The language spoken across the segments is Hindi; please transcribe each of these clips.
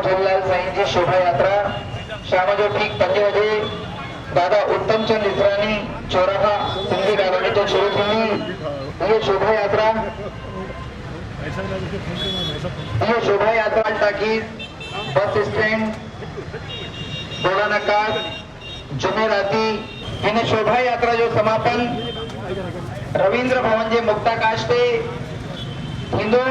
झूलेलाल साईं जी शोभा यात्रा शाम जो ठीक 5 बजे दादा उत्तम चंद इसरानी चौराहा सिंधी कॉलोनी तो शुरू थी। ये शोभा यात्रा टाकीज बस स्टैंड बोड़ा नकार जुमेराती इन शोभा यात्रा जो समापन रविंद्र भवन जे मुक्ताकाश ते थींदो।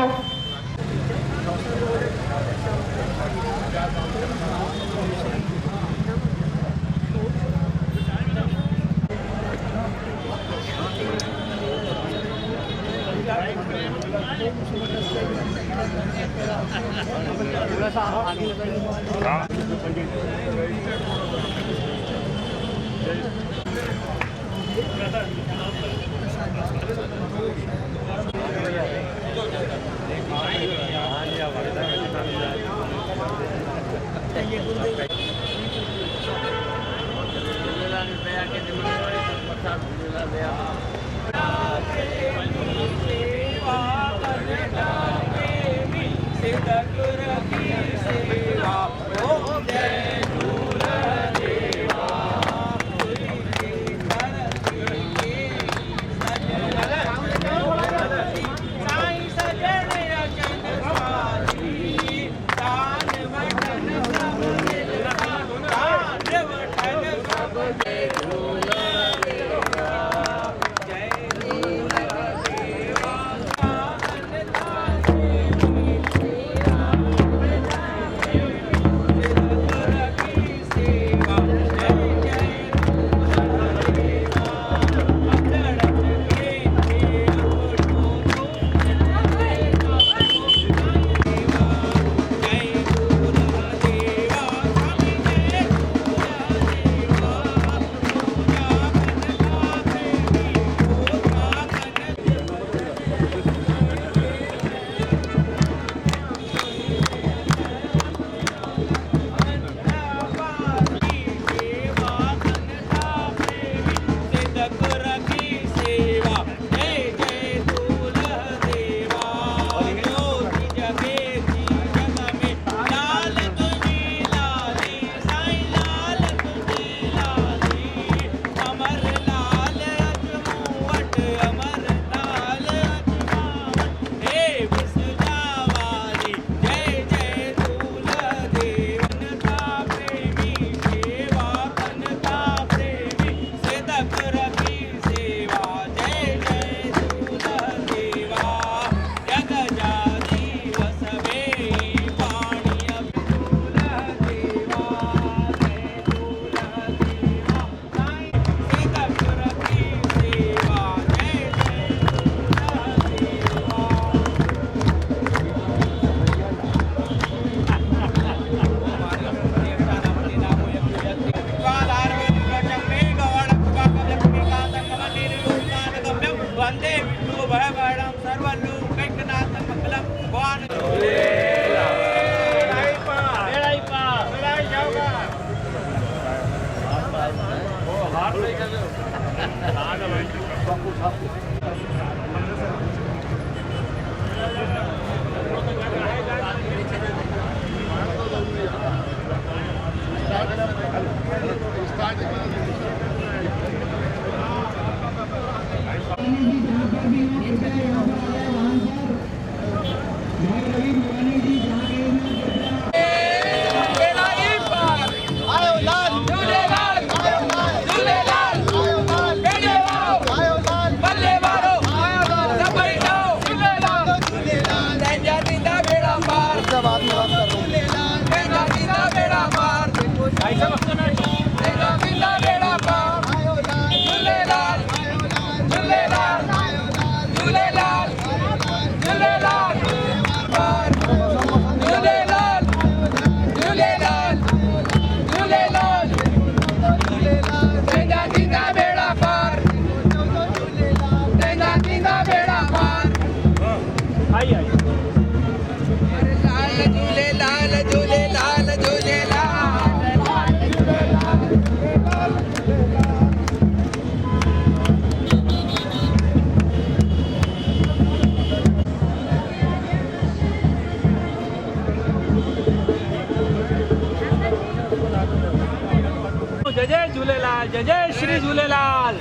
झूलेलाल जय जय Shri Jhulelal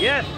yes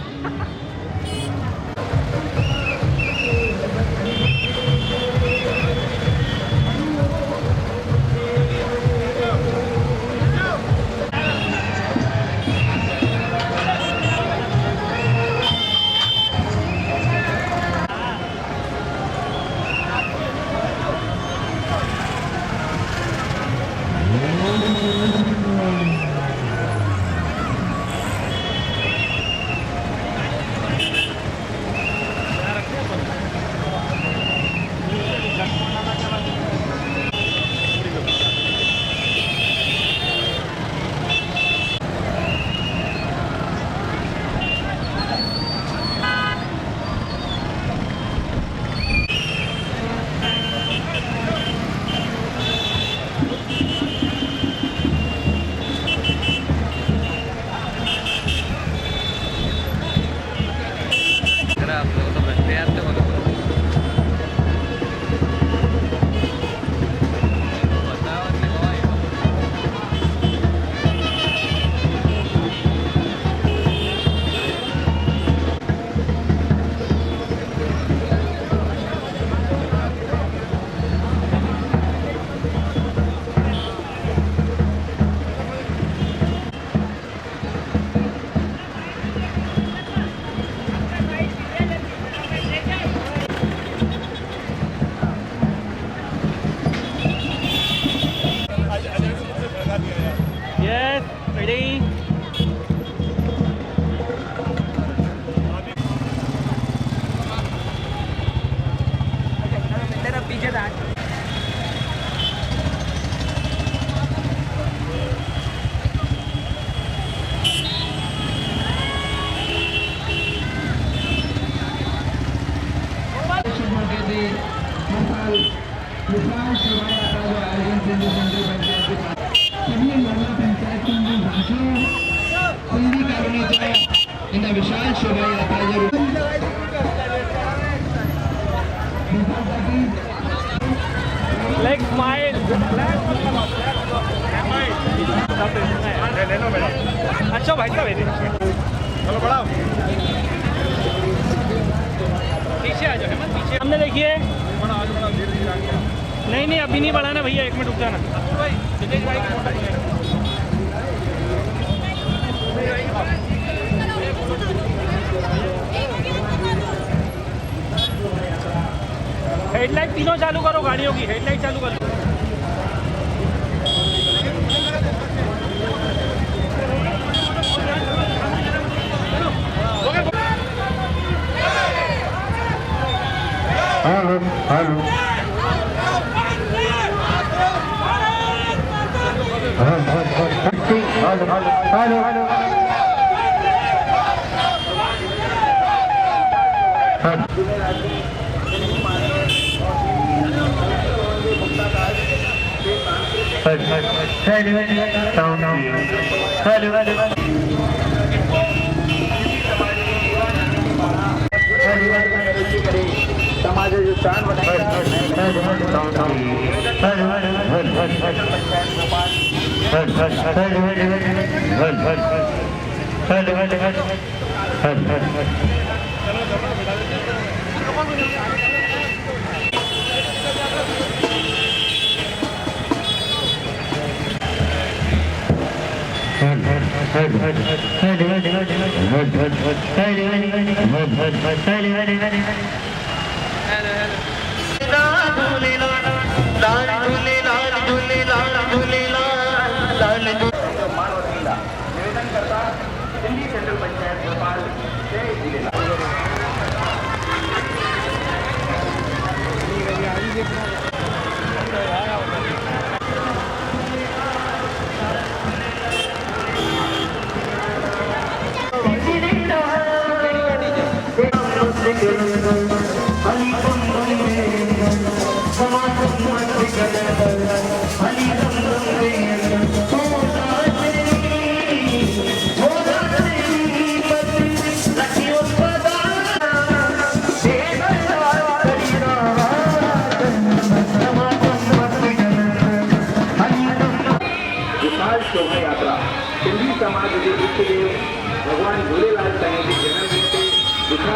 Yes, ready? विशाल शोभायात्रा Like smile. अच्छा भाई साहब चलो बढ़ाओ पीछे आ जाओ हेमंत पीछे हमने देखिए नहीं नहीं अभी नहीं बढ़ाना भैया 1 मिनट रुक जाना हेडलाइट तीनों चालू करो गाड़ियों की हेडलाइट चालू करो हेलो हेलो हेलो हेलो समाजाचे स्थान निवेदन करता दिल्ली सेंट्रल पंचायत भोपाल जय झूलेलाल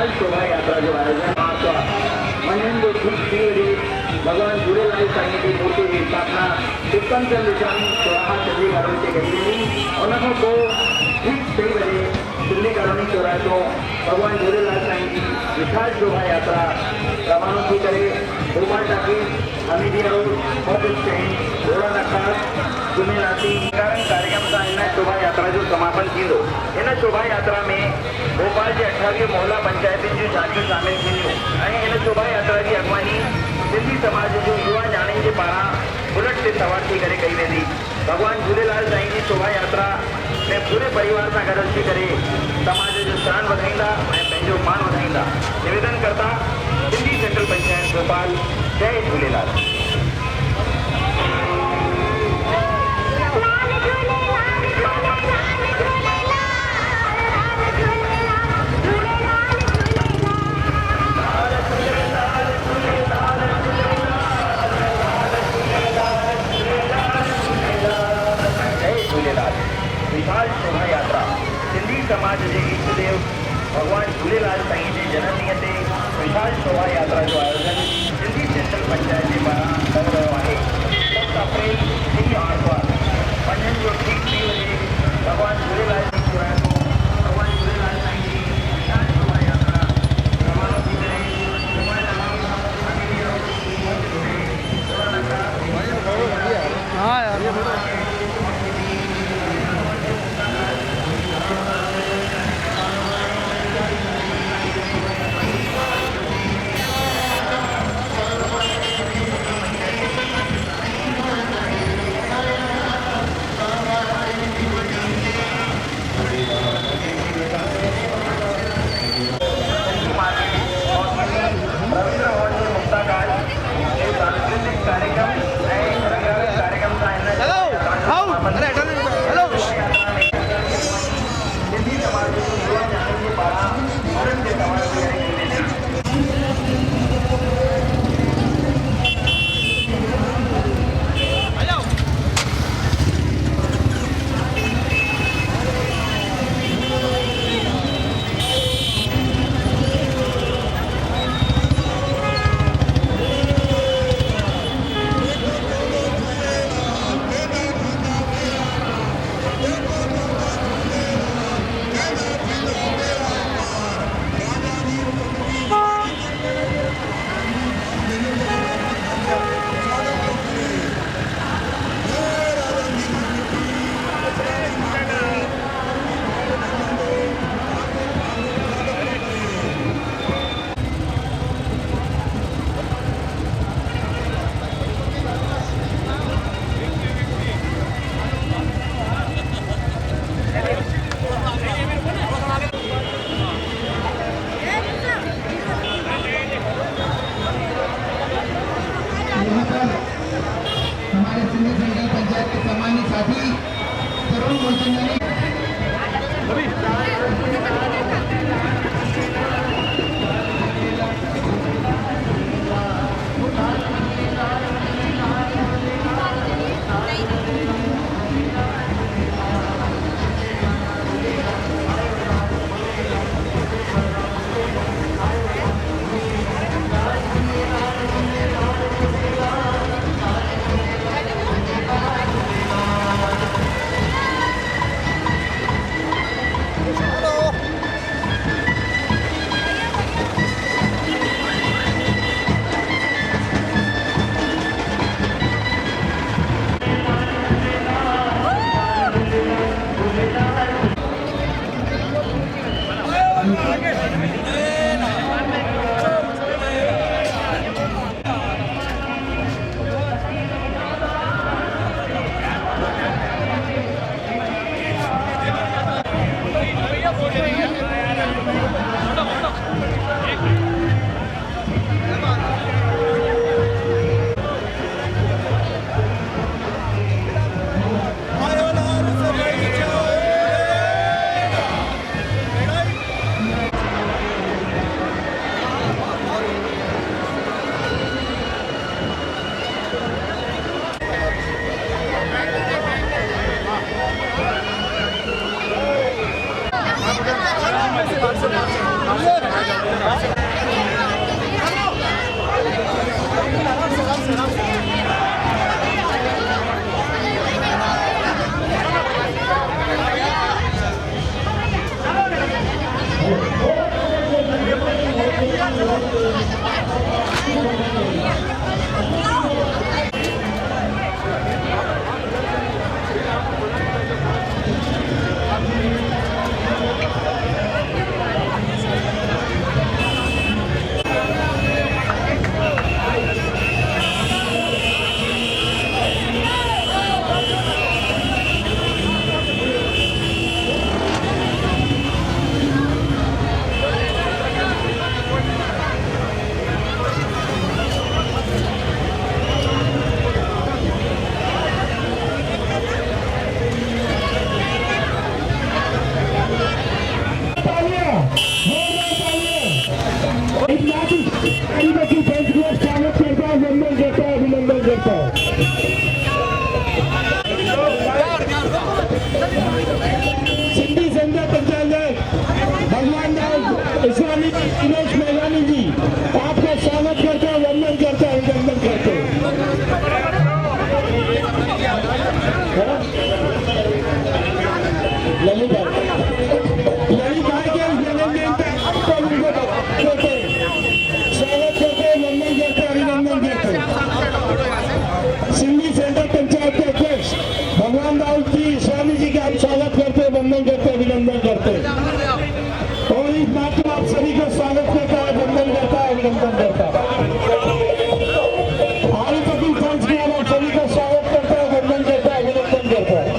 विशाल शोभा यात्रा जो आयोजन आपका मंजन जो ठीक 3 बजे भगवान झूलेलाल साईं जी मूर्ति की स्थापना उत्तमचंद निशानी चौराहा सिंधी कॉलोनी से कई वेंदी। उन खां पोइ ठीक 6 बजे सिंधी कॉलोनी चौराहे तो भगवान झूलेलाल साईं जी विशाल शोभा यात्रा रवानो थी करे Bhopal talkies Hamidia road bus stand घोड़ा नखास जुमेलाती कार्यक्रम सां इन शोभा यात्रा जो समापन थींदो। इन शोभा यात्रा में भोपाल के 28 मोहल्ला पंचायतुनि जूं झांकियूं शामिल थींदियूं ऐं इन शोभा यात्रा की अॻुवानी सिंधी समाज जो युवा ॼाणनि जे पारां बुलेट ते सवार थी करे कई वेंदी। भगवान झूलेलाल साईं जी शोभा यात्रा में पूरे परिवार सां गॾु अची करे समाज जो शान वधाईंदा ऐं पंहिंजो मान वधाईंदा। निवेदन करता सिंधी सेंट्रल पंचायत भोपाल। जय झूलेलाल। विशाल शोभा यात्रा सिंधी समाज के इष्ट देव भगवान झूलेलाल साईं के जन्मदिन ते विशाल शोभा यात्रा जो आयोजन सिंधी सेंट्रल पंचायत के पारां कयो वियो आहे। 7 अप्रैल ॾींहुं आर्तवार मंझंदि जो ठीक 3 बजे भगवान झूलेलाल जी चौराहे तो भगवान झूलेलाल साईं जी विशाल शोभा यात्रा रवानो थी करे हाँ यार हमारे सिंधी सेंट्रल पंचायत के सम्मानित साथी तरुण मूलचंदानी सिंधी सेंटर पंचायत के अध्यक्ष भगवान राउत जी, स्वामी जी का हम स्वागत करते, वंदन करते, अभिनंदन करते और इस बात को आप सभी को स्वागत करता है, वंदन करता है, अभिनंदन करता है। आगे तक फंड्स के आप सभी को स्वागत करता है, वंदन करता है, अभिनंदन करता है।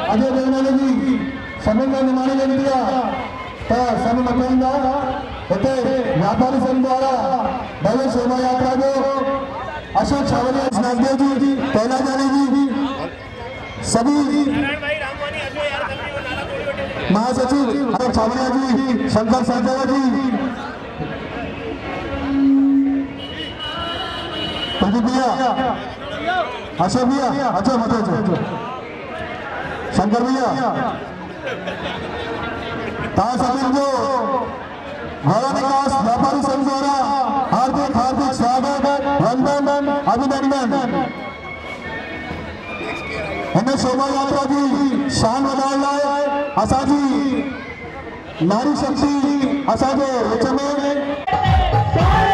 अजय देवनाने जी समन्वय निमाने दिया तर सभी मंडळींना येथे व्यापारी संघ द्वारा भव्य शोभा यात्रा को अशोक छावरिया, नागदेव जी, कैलाश जी, सभी महासचिव अशोक छावरिया जी, शंकर सरदेवा जी, प्रदीप भैया, अशोक भैया, अच्छा शंकर भैया, सभी को भवन विकास व्यापारी संघ द्वारा हार्दिक हार्दिक स्वागत, वंदन, अभिनंदन। हिन शोभा यात्रा की शान वधाइण लाइ असांजी नारी शक्ति असांजे विच में स्वागत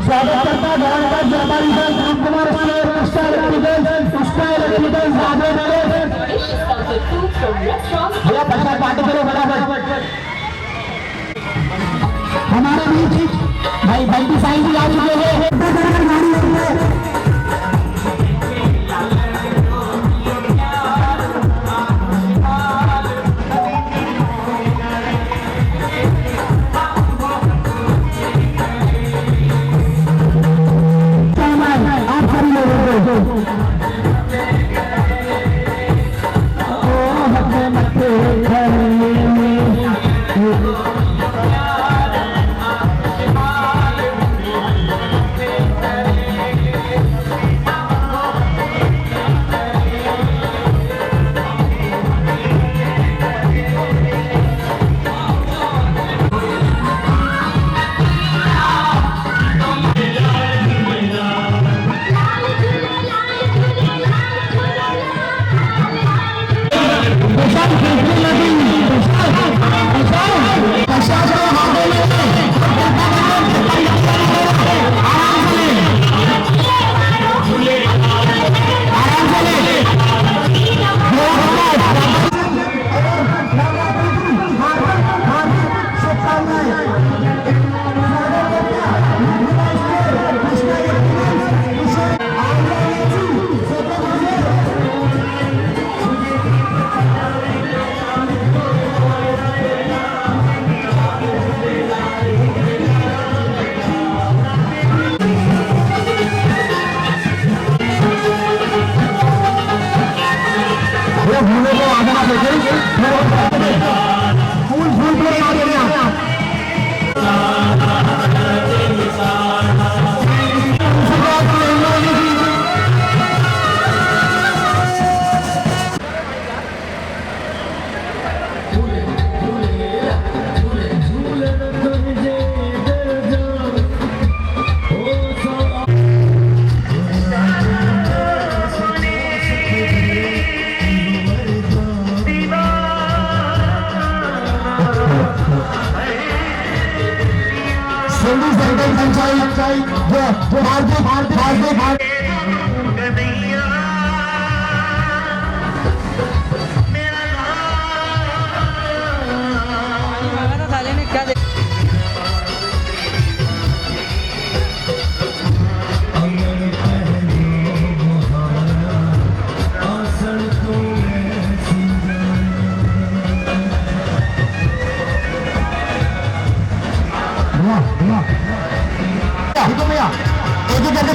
स्वागत करता है व्यापारी दल कुमार भैया प्रसाद बांटे करो फटाफट। हमारे बीच भाई बंटी साईं भी आ चुके हैं।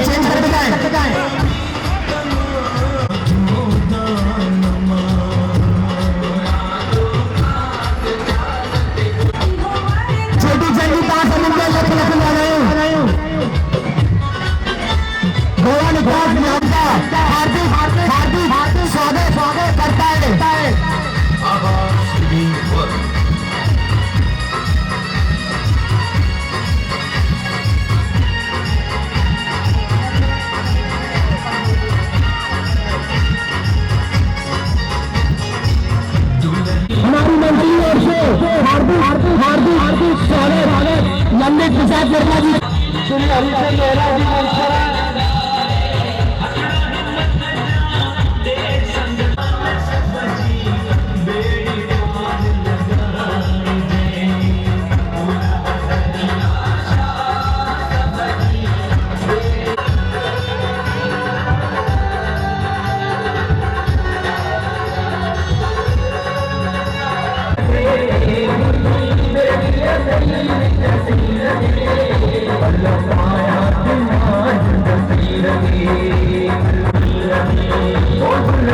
चेंज करके जाए। छोटी चंडी पास गोवा निकास हार्दिक स्वागत करता है। हमारी मंत्री ओर से हार्दिक स्वागत लंबित प्रसाद वर्मा जी, श्री हरिचंद मेहरा जी,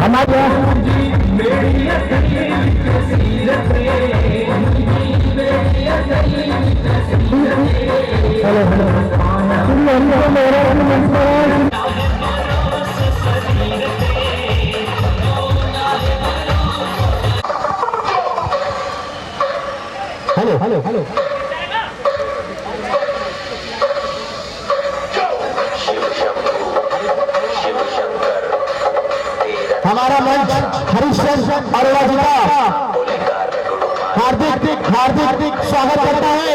हमारे हेलो हमारा मंच हरीश अरोड़ा जी का हार्दिक स्वागत करता है।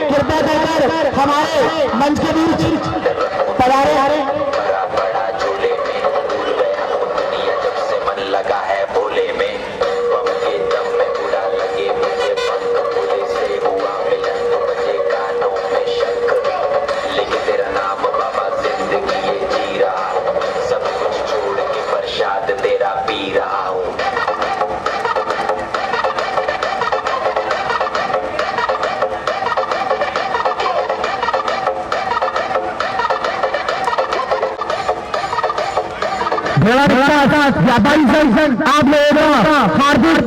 कृपया कर हमारे मंच के बीच पधारे। लगा है भोले में बम के दम में उड़ा लगे मुझे पंख भोले से हुआ मिलन तो बजे कानों में शंख लेके तेरा नाम बाबा जिंदगी ये जी रहा हूँ सब कुछ छोड़ के प्रसाद तेरा पी रहा हूँ। व्यापारी संघ आप लोगों का हार्दिक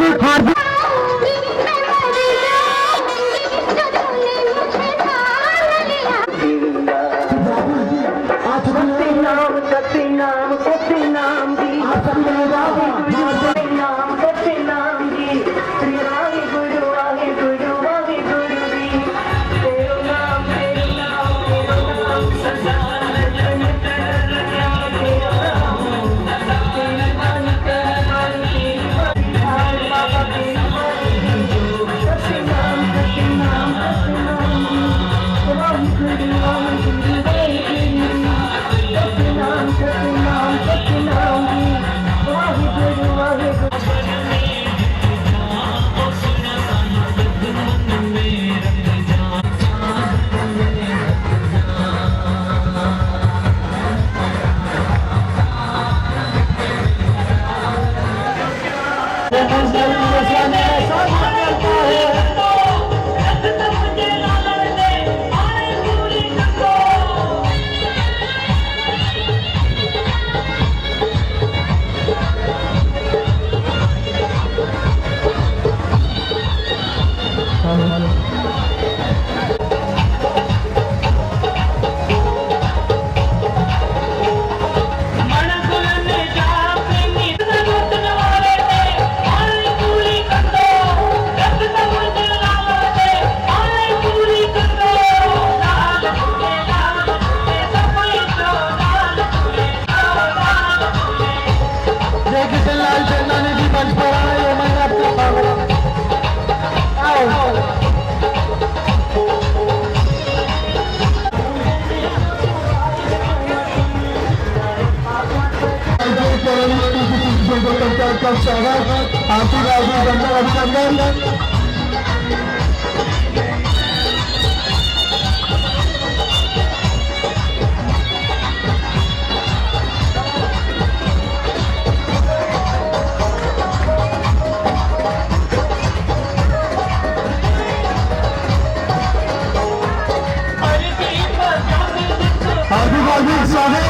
का स्वागत हार्दिक अभिनंदन। हार्दिक स्वागत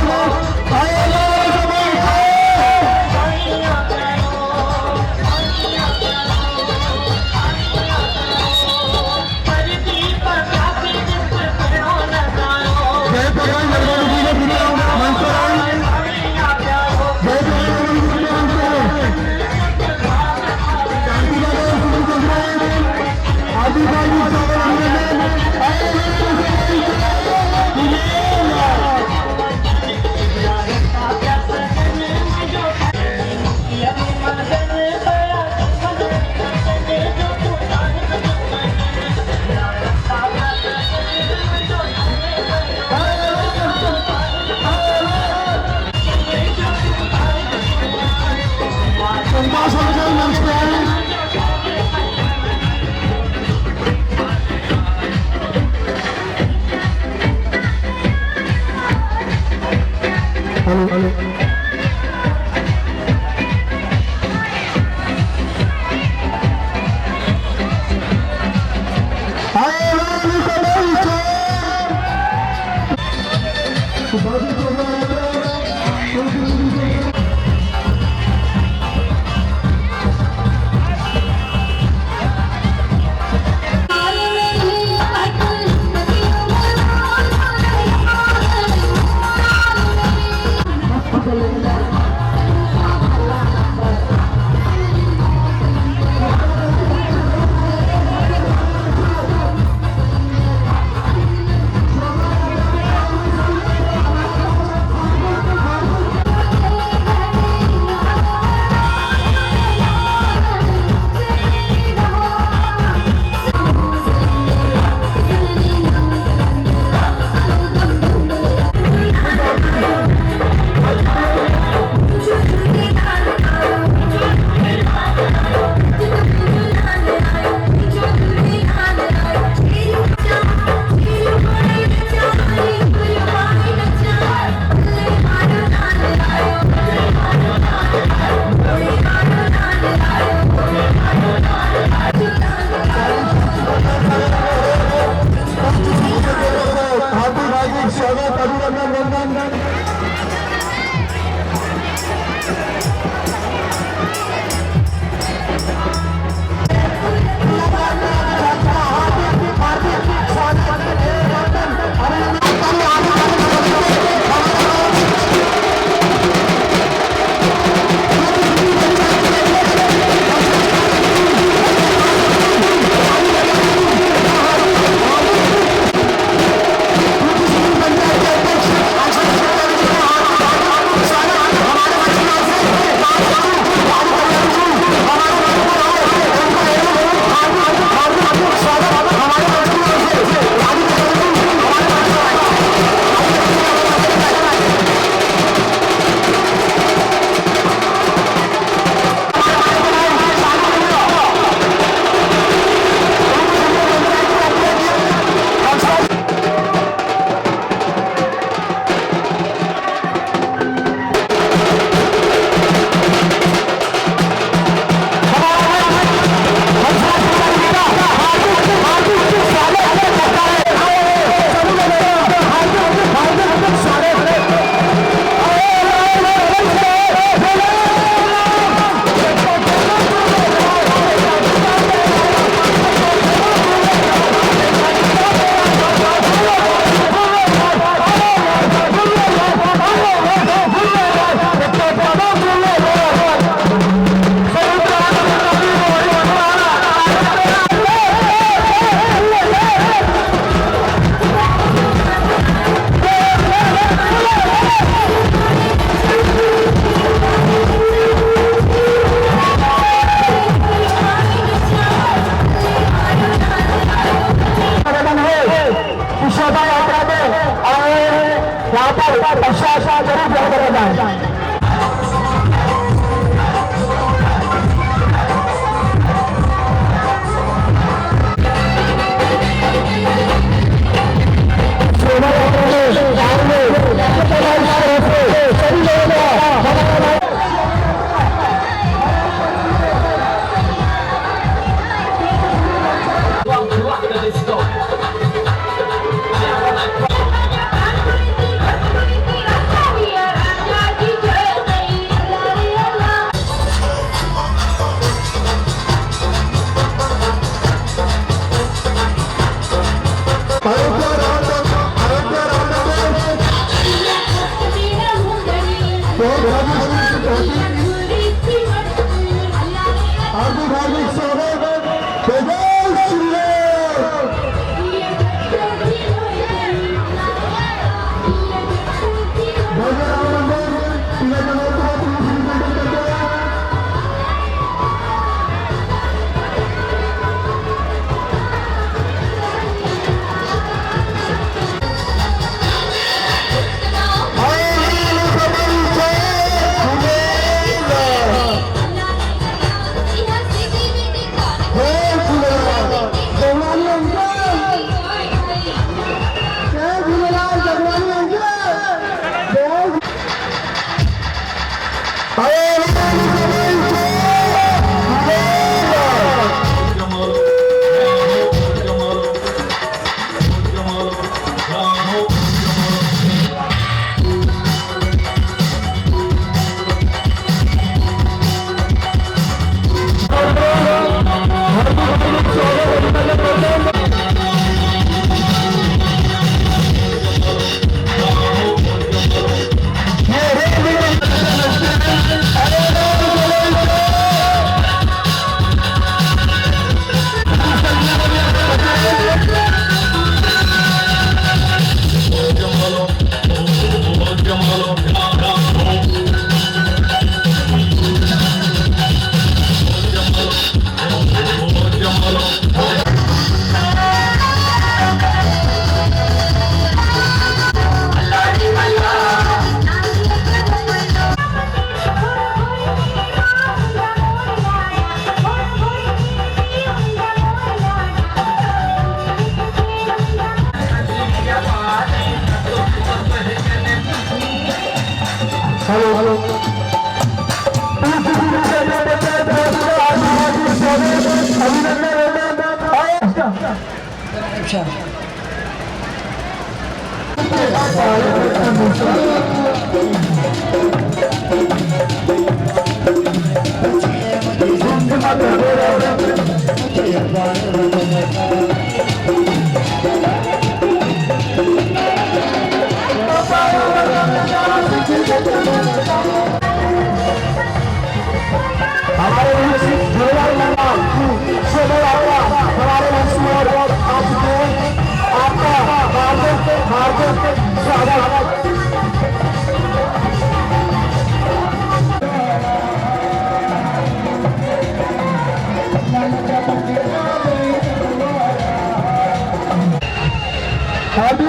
हमारे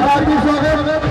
हार्दिक स्वागत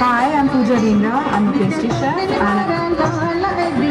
Hi, I'm Pooja Dindra. I'm a pastry chef and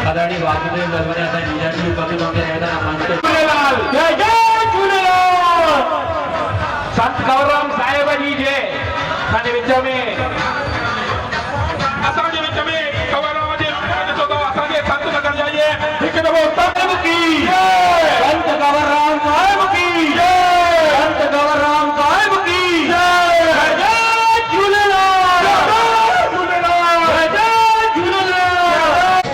आदरणीय वासुदेव दरबार आता नीजाची उपस्थित होते रहता मंच जय जय झूलेलाल संत गौरव साहेब जी जय असांजे विच में गौरव जे ॾिसो तो असांजे संत नगर जाइए हिकु दफ़ो साहिब की जय संत गौरव साहिब की जय संत गौरव साहिब की जय जय झूलेलाल जय झूलेलाल जय झूलेलाल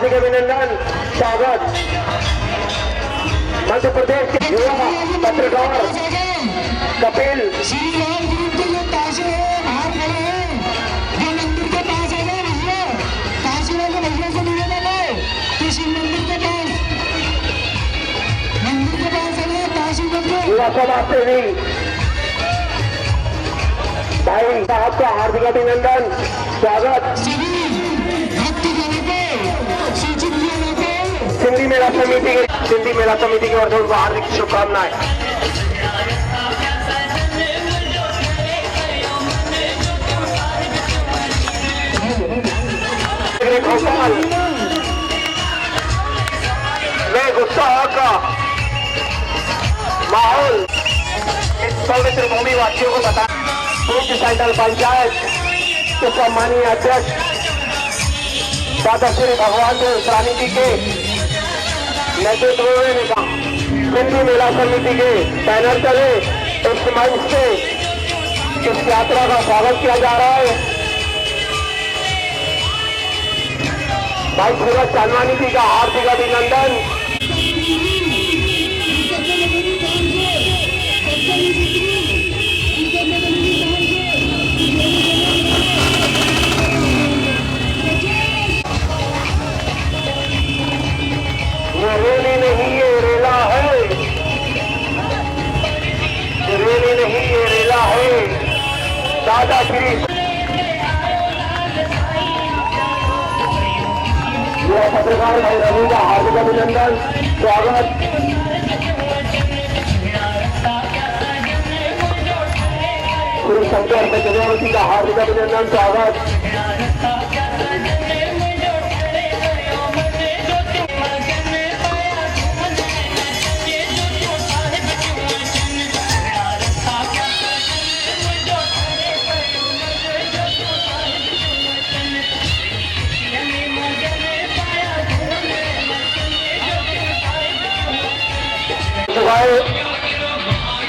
हार्दिक अभिनंदन स्वागत। मध्य प्रदेश के युवा पत्रकार कपिल युवा समाज सेवी भाई साहब का हार्दिक अभिनंदन स्वागत। सिंधी मेला समिति की ओर से उनको हार्दिक शुभकामनाएं। भोपाल में उत्साह का माहौल इस पवित्र भूमि वासियों को बता पूर्व सेंट्रल पंचायत के सम्मानीय अध्यक्ष दादा श्री भगवान देव सरानी जी के नेतृत्व में सिंधी मेला समिति के बैनर तले इस मंच से इस यात्रा का स्वागत किया जा रहा है। भाई सूरज चांदवानी जी का हार्दिक अभिनंदन। ये रैली नहीं ये रेला है, ये रैली नहीं ये रेला है। दादा श्री पत्रकार भाई रवि का हार्दिक अभिनंदन स्वागत। गुरु शंकर चक्रवर्ती का हार्दिक अभिनंदन स्वागत।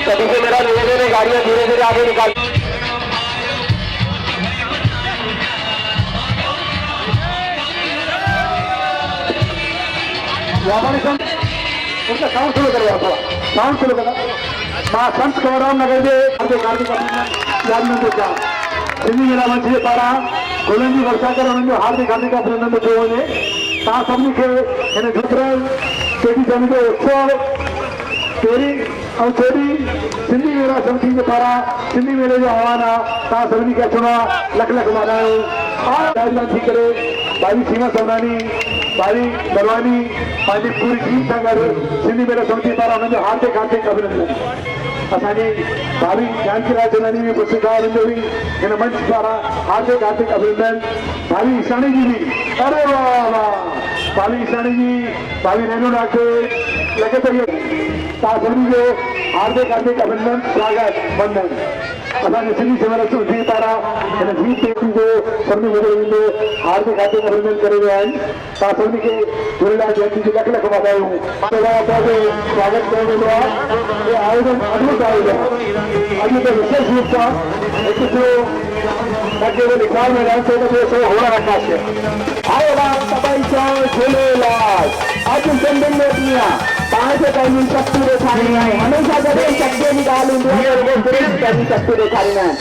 सभी से मेरा निवेदन है गाड़ियां धीरे धीरे आगे निकाल। उसका साउंड शुरू करो, थोड़ा साउंड शुरू करा। मां संत कंवरराम नगर जे हार्दिक अभिनंदन सिंधी मेला मंच जे पारां गुलनि जी वर्षा कर उन्हनि जो हार्दिक अभिनंदन थियो वञे। तव्हां सभिनी खे हिन झूतराम चेटीचंड जो उत्सव तेरी और चोरी सिंधी मेला समिति के पारा सिंधी मेले जो आह्वान आहे तव्हां सभिनी खे अचणो आहे। लख लख वाधायूं। थी करे भाई सीमा सोनानी भाई बलवानी पंहिंजी पूरी टीम सां गॾु सिंधी मेला समिति पारां हुननि जो हार्दिक अभिनंदन। असांजी भाभी जानकीराज सोनानी बि उपस्थित आहे, हुननि जो बि हिन मंच पारां हार्दिक अभिनंदन। भाभी ईशानी जी बि अरे वाह वाह भाभी ईशानी जी भाभी नैनो नागपुर लगे तो तव्हां सभिनी जो हार्दिक अभिनंदन स्वागत वंदन। असांजे सिंधी मेला समिति पारां हिन जीत टेकी जो सभिनी वॾो ईंदो हार्दिक अभिनंदन करे विया आहिनि। तव्हां सभिनी खे झूलेलाल जयंती जी लख लख वाधायूं। स्वागत कयो वेंदो आहे। इहो आयोजन अद्भुत आयोजन अॼु त विशेष रूप सां हिकु लिखाण में रहंदो त सो हुअण आकाश आयो राम सभई चओ झूलेलाल। अॼु सिंधियुनि में ॾींहुं आहे तव्हांखे पंहिंजी शक्ति ॾेखारणी आहे। हमेशह जॾहिं शक्तिअ जी ॻाल्हि ईंदी आहे पंहिंजी शक्ति ॾेखारींदा आहिनि।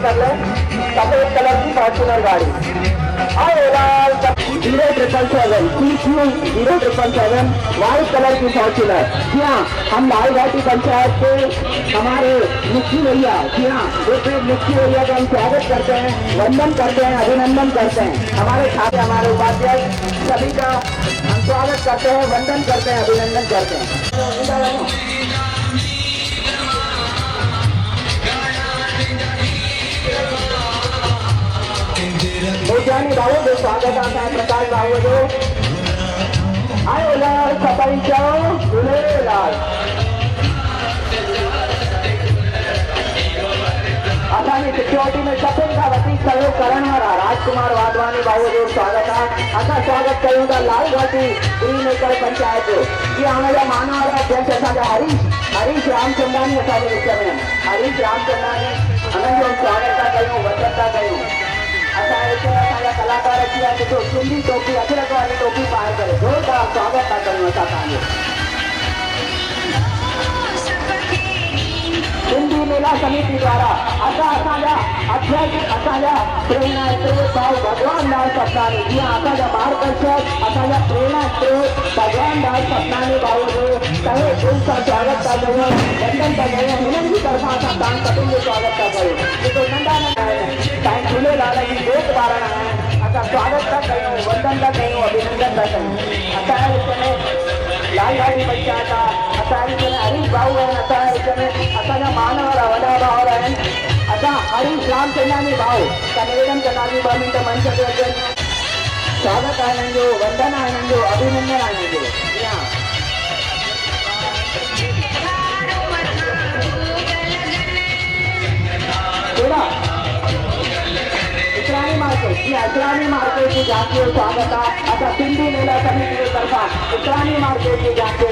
कर ले। सफेद कलर की फॉर्च्यूनर गाड़ी और 0777 077 व्हाइट कलर की फॉर्च्यूनर। जी हाँ, हम लाल घाटी पंचायत के हमारे मुखी भैया, जी हाँ मुखी भैया का हम स्वागत करते हैं, वंदन करते हैं, अभिनंदन करते हैं। हमारे छात्र, हमारे उपाध्याय सभी का हम स्वागत करते हैं, वंदन करते हैं, अभिनंदन करते हैं। भोजानी भाऊ जो स्वागत आता है, प्रकाश भाऊ जो आयो लाल सफाई जाओ झूलेलाल। असांजी सिक्योरिटी में सभिनि खां वधीक सहयोग करण वारा राजकुमार वाधवानी भाऊ जो स्वागत आहे। असां स्वागत कयूं था लाल घाटी ग्रीन एकड़ पंचायत जो। ये हुनजा माना वारा अध्यक्ष असांजा हरीश रामचंदानी असांजे विच में आहिनि। हरीश रामचंदानी हुननि जो स्वागत था कयूं, वचन था कयूं। असांजे विच में असांजा कलाकार अची विया, ॾिसो सिंधी टोपी अजरक वारी टोपी पाए करे ज़ोरदार स्वागत था कयूं असां तव्हांजो। सिंधी मेला समिति द्वारा असांजा अध्यक्ष असांजा प्रेरणा स्त्रोत भाऊ भगवान दास सतनानी, जीअं असांजा मार्गदर्शक असांजा प्रेरणा स्त्रोत भगवान दास सतनानी भाऊ जो तहे दिल सां स्वागत था कयूं, वंदन था कयूं। हिननि जी तरफ़ां असां तव्हां सभिनि जो स्वागत था कयूं। जेको नंढा नंढा आहिनि साईं झूलेलाल जी जोत ॿारण आहिनि, असां स्वागत था कयूं, वंदन था कयूं, अभिनंदन था कयूं। असांजे विच में लाल घाटी पंचायत आहे, असांजे विच में हरीश भाऊ आहिनि, असांजे विच में असांजा मान वारा वॾा भाउर आहिनि। असां हरीश रामचंदानी भाऊ का निवेदन कंदासीं 2 मिंट मंच ते अचनि। स्वागत आहे हिननि जो, वंदन आहे हिननि जो, अभिनंदन आहे हिननि जो। जी हाँ, कहिड़ा इस्लामी मार्केट, जी इस्लामी मार्केट की झांकी जो स्वागत आहे। असां सिंधी मेला समिति जे तरफ़ां इस्लामी मार्केट की झांकी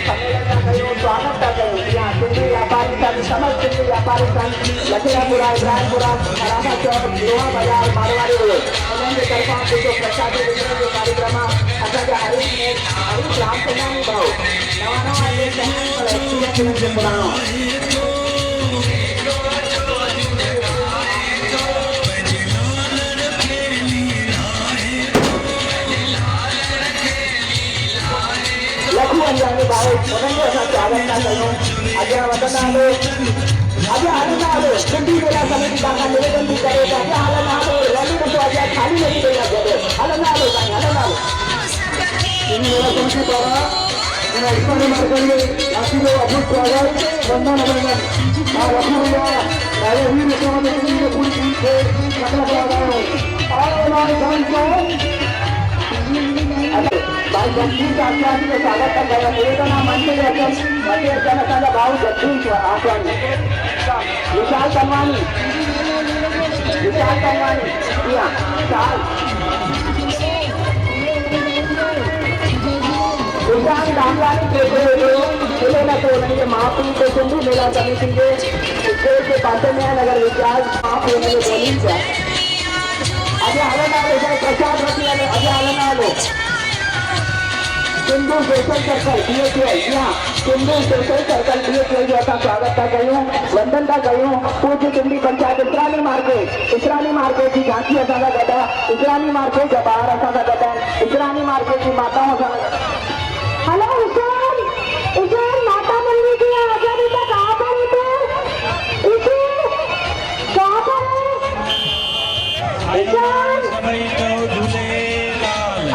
सम्मेलन था कयूं, स्वागत था कयूं। जी हाँ, सिंधी व्यापारी संघ, समस्त सिंधी व्यापारी संघ लखेरापुरा, इब्राहिमपुरा, राधा चौक, लोहा बाजार, मारवाड़ी रोड, उन्हनि जे तरफ़ां जेको प्रसाद वितरण जो कार्यक्रम आहे, असांजा हरीश रामचंदानी भाऊ नवां एक्सपीरियंस जो पुराणो लखू अंजानी भाऊ, उन्हनि जो असां स्वागत था कयूं। अॻियां वधंदा हलो, अॻियां हलंदा हलो। सिंधी मेला समिति तव्हां निवेदन थी करे त अॻियां हलंदा हलो। रैली ॾिसो अॻियां खाली नथी पई आहे, हलंदा हलो साईं, हलंदा हलो। सिंधी मेला समिति द्वारा इस्लामी मार्केट में राशि जो अद्भुत स्वागत, वंदन, अभिनंदन। लखू भैया राजा वीर विक्रमादित्य जी पूरी टीम से कटरा लगाओ और भाई जगदीश आसवानी को स्वागत था कयूं। निवेदन आहे मंच ते अचनि असांजा भाऊ जगदीश आसवानी, विशाल तनवानी, जी हाँ विशाल दामलानी केतिरे जो मिले न तो उन्हनि जे माउ पीउ खे सिंधी मेला समिति जे स्टेज जे पासे में आहिनि। अगरि विचार माउ पीउ हुनखे ॿोलीनि पिया, अॻियां हलंदा हलो साईं, प्रसाद वठी हलो, अॻियां हलंदा hello. Sindhu social circle BHL, जी हाँ सिंधु सोशल सर्कल BHL जो असां स्वागत था कयूं, वंदन था कयूं। पूज्य सिंधी पंचायत इस्लामी मार्केट जी झांकी असां सां गॾु आहे। इस्लामी मार्केट जा ॿार असां सां गॾु आहिनि, इस्लामी मार्केट जी माताऊं असां सां गॾु। हेलो ईशान माता मंदिर की आजा बेटा, कहाँ पर है तू? कहाँ पर है ईशान?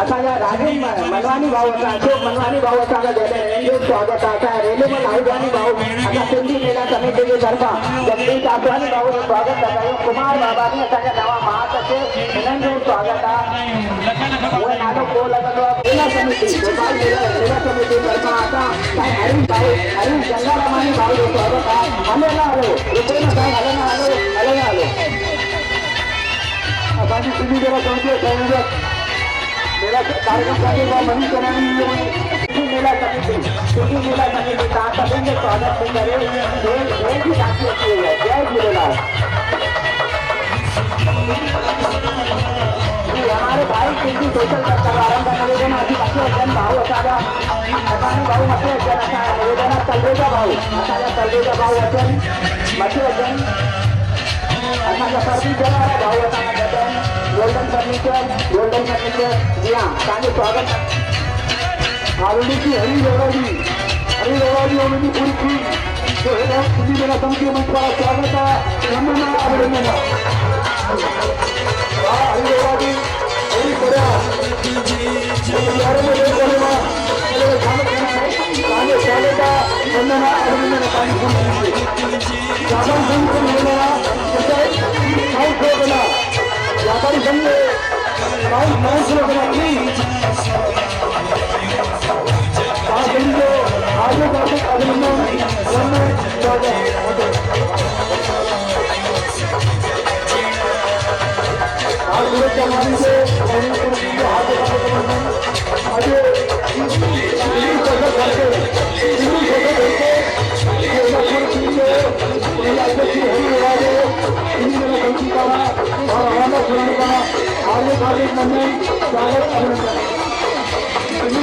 असांजा राजेंद्र मनवानी भाऊ, असां अशोक मनवानी भाऊ असां सां गॾु आहिनि, जो स्वागत आहे। असांजा रेलूमल लालवानी भाऊ, असां सिंधी मेला समिति जे तरफ़ां जगदीश आसवानी भाऊ जो स्वागत था कयूं। कुमार बाबानी असांजा नवां महासचिव, हिननि जो स्वागत आहे। उहे नालो को लॻंदो आहे मेला समिति, भोपाल मेला समिति जे तरफ़ां असां साईं हरीश गंगारामानी भाऊ जो स्वागत आहे। हलंदा हलो, रुको न साईं, हलंदा हलो। असांजी सिंधी मेला समिति मेरा कार्यक्रम करने का मनी करानी मेला समिति तव्हां सभिनि जो स्वागत थी करे जय जी राखी अची वई आहे। जय झूलेलाल। हमारे भाई सिंधी सोशल सर्कल वारनि का निवेदन अची मथे अचनि भाऊ, असांजा असांजी भाऊ मथे अचनि, असांजा निवेदन तलरेजा भाऊ, असांजा तलरेजा भाऊ अचनि, मथे अचनि। असांजा फर्नीचर वारा भाऊ असांजा गॾु आहिनि गोल्डन फर्नीचर जी हाँ तव्हांजो स्वागत आरणी की हरी रेवाड़ी उन्होंने पूरी की जो है सिंधी मेला समिति मंच का स्वागत है वंदना अभिनंदन हरी रेवाड़ी हरी बढ़िया स्वागत है वंदना अभिनंदन व्यापारी संघ को मिलेगा व्यापारी संघ आगे अभिनंदन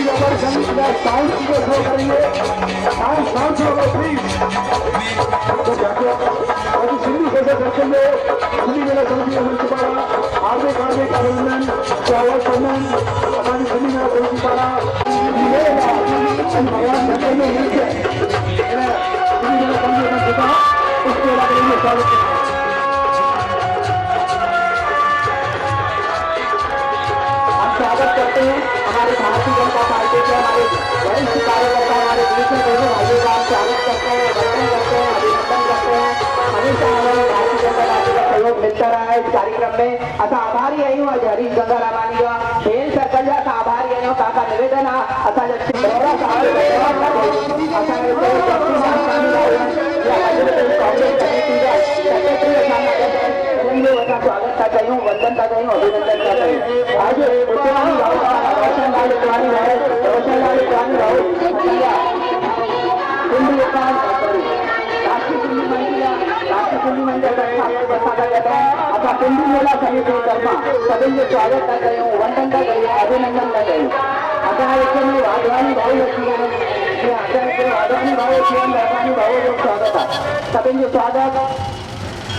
साउंड को थ्रो करेंगे साउंड थ्रो करो प्लीज और सिंधी सोशल सर्कल में सिंधी मेला समिति मंच द्वारा हार्दिक अभिनंदन स्वागत सम्मान हमारी सिंधी मेला समिति द्वारा भगवान सर्कल में मिलकर सिंधी मेला समिति मंच द्वारा उसके लिए स्वागत स्वागत करते हैं हमारे भारतीय जनता पार्टी के हमारे वरिष्ठ कार्यकर्ता हमारे दूसरे दोनों भाइयों का स्वागत करते हैं वंदन करते हैं अभिनंदन करते हैं हमेशा हमें भारतीय जनता पार्टी का सहयोग मिलता रहा है इस कार्यक्रम में असां आभारी आहियूं आज हरीश गंगारामानी जो भेल सर्कल जा असां आभारी आहियूं तव्हांखां निवेदन आहे असांजा स्वागत था कयूं वंदन था कयूं अभिनंदन था कयूं आज रोशनलाल इकबाली भाई सिंधी मंदिर असां सिंधी मेला समिति तरफ़ां सभिनि जो स्वागत था कयूं वंदन था कयूं अभिनंदन था कयूं असांजे विच में वाधवानी भाऊ अची विया आहिनि वाधवानी भाऊ अची विया आहिनि वाधवानी भाऊ जो स्वागत आहे सभिनि जो स्वागत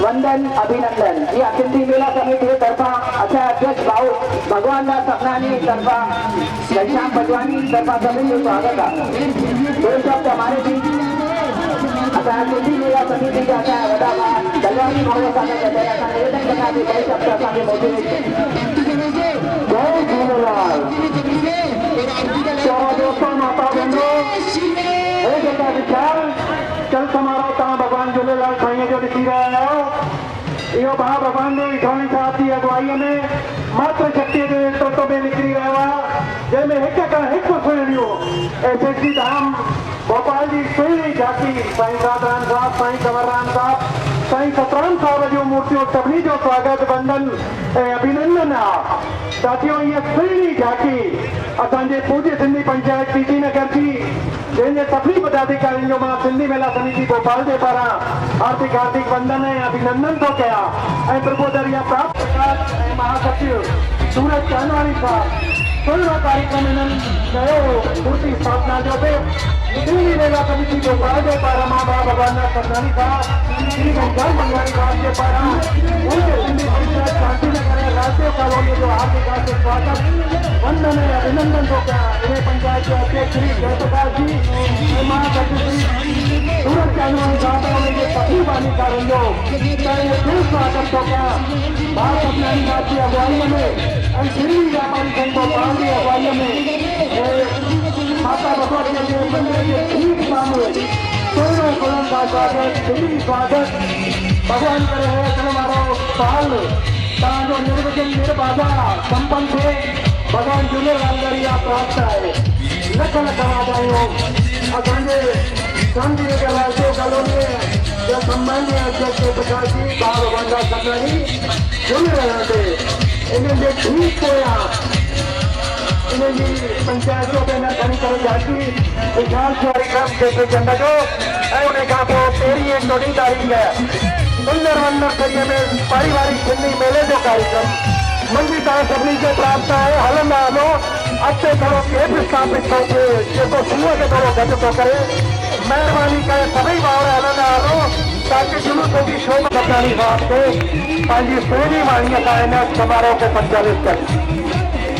वंदन अभिनंदन जी सिंधी मेला समिति के तरफा अच्छा अध्यक्ष भाऊ भगवान दास सपनानी तरफा घनश्याम भजवानी तरफा सभी को स्वागत है दो शब्द हमारे बीच अच्छा सिंधी मेला समिति का अच्छा वडा भगवानी भाऊ असांखे निवेदन कंदा कि कई शब्द असांखे मोटिवेशन जय झूलेलाल दोस्तों माता बहनों हे जेका विचार चल समारोह तव्हां भगवान झूलेलाल साईं जो ॾिसी रहिया आहियो इहो भाउ भगवान देव विठाणी साहिब जी अॻुवाईअ में मात्र शक्तिअ जे नेतृत्व में निकिरी रहियो आहे जंहिंमें हिक खां हिकु सुहिणियूं एसएससी धाम भोपाल जी सुहिणी झांकी साईं राधाराम साहिब साईं कंवरराम साहिब साईं सतराम साहिब जूं मूर्तियूं सभिनी जो स्वागत वंदन ऐं अभिनंदन आहे साथियों इहा सुहिणी झांकी असांजे पूज्य सिंधी पंचायत पीटी नगर जी जंहिंजे सभिनी पदाधिकारियों जो मां सिंधी मेला समिति भोपाल जे पारां हार्दिक वंदन ऐं अभिनंदन थो कयां ऐं प्रबोधन इहा प्राप्त ऐं महासचिव सूरज चांदवानी साहब सुहिणो कार्यक्रम इन्हनि कयो मूर्ति स्थापना जो बि सिंधी मेला समिति भोपाल जे पारां मां भगवान दास सपनानी साहब श्री घनश्याम भजवानी साहब जे पारां पूज्य सिंधी पंचायत शांतिनगर ऐं राजदेव कॉलोनी जो हार्दिक स्वागत वंदन ऐं अभिनंदन थो कयां इन पंचायत जे अध्यक्ष श्री जयप्रकाश जी ऐं महासचिव श्री सूरज चांदवानी साहब ऐं उनजे सभी बानीकारनि जो दिलि स्वागत थो कयां भाउ सपनानी साहब जी अॻुवाईअ में ऐं सिंधी व्यापारी संघ भोपाल जी अॻुवाईअ में माता भगवती जे मंदिर जे ठीक साम्हूं सुहिणो गुलनि का स्वागत दिली स्वागत भगवान करे हे अचण वारो साल तव्हांजो निर्विघ्न निर्बाधा संपन्न थिए भगवान झूलेलाल इहा प्रार्थना आहे लख लख वाधायूं असांजे शांतिनगर राजदेव कॉलोनी जो सम्मान्य अध्यक्ष प्रकाश जी भाउ भगवान दास सपनानी झूले रहिया ते इन्हनि जे ठीक पोयां इन्हनि जी पंचायत जो बैनर खणी करे झांकी विशाल कार्यक्रम जेके चंड जो ऐं उन खां पोइ 13 ऐं 14 तारीख़ सुंदर वंदर में पारिवारिक सिंधी मेले जो कार्यक्रम मुंहिंजी तव्हां सभिनी खे प्रार्थना आहे हलंदा हलो अॻिते थोरो केप स्थापित थो थिए जेको सूअ खे थोरो घटि थो करे महिरबानी करे सभई भाउर हलंदा हलो त ताकि जुलूस होगी शोभा बचानी बात को पंहिंजी सोनी माणीअ सां हिन समारोह खे संचालित कनि।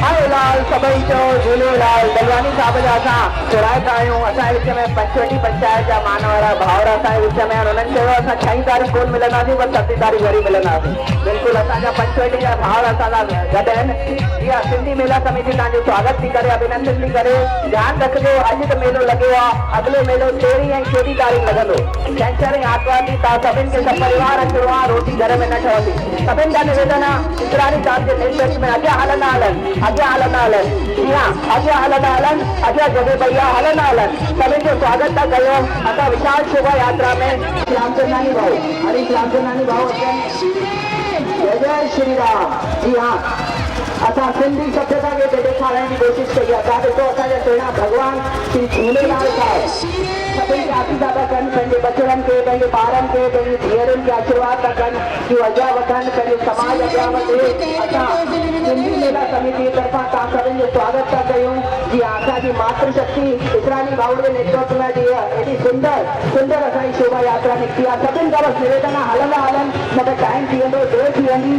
हाय लाल सभई चओ झूलेलाल। बलवानी साहब जा असां चुराइता आहियूं। असांजे विच में पंचवटी पंचायत जा मान वारा भाउर असांजे विच में आहिनि। उन्हनि चयो असां 6 तारीख़ कोन मिलंदासीं पर 7 तारीख़ वरी मिलंदासीं। बिल्कुलु असांजा पंचवटी जा भाउर असां सां गॾु आहिनि। इहा सिंधी मेला समिति तव्हांजो स्वागत थी करे अभिनंदन थी करे। ध्यानु रखिजो अॼु त मेलो लॻियो आहे, अॻिलो मेलो 13 ऐं 14 तारीख़ लॻंदो। छंछरु ऐं आर्तवार ॾींहुं तव्हां सभिनि खे सपरिवार अचिणो आहे। रोटी घर में न ठहंदी। सभिनि जा निवेदन आहे इकरारी साहब जे निर्देश में अॻियां हलंदा हलनि, अॻियां हलंदा हलनि। जी हाँ, अॻियां हलंदा हलनि, अॻियां जॾहिं भैया हलंदा हलनि। सभिनि जो स्वागत था कयूं। असां विशाल शोभा यात्रा में रामचंदानी भाऊ, हरीश रामचंदानी भाऊ अचनि। जय जय श्री राम। जी हाँ, असां सिंधी सभ्यता खे ॾेखारण जी कोशिशि कई आहे। तव्हां ॾिसो असांजा सुहिणा भॻवान श्री झूलेलाल साहिब सभिनि खे आशीर्वाद था कनि, पंहिंजे बचड़नि खे, पंहिंजे ॿारनि खे, पंहिंजी धीअरुनि खे आशीर्वाद था कनि कि अॻियां वधनि, पंहिंजे समाज अॻियां वधे। असां सिंधी मेला समिति तरफ़ां तव्हां सभिनि जो स्वागत था कयूं। जीअं असांजी मातृशक्ति इकरानी भाऊ जे नेतृत्व में एॾी सुंदर असांजी शोभा यात्रा निकिती आहे। सभिनि खां बसि निवेदन आहे हलंदा हलनि, न त टाइम थी वेंदो, देरि थी वेंदी।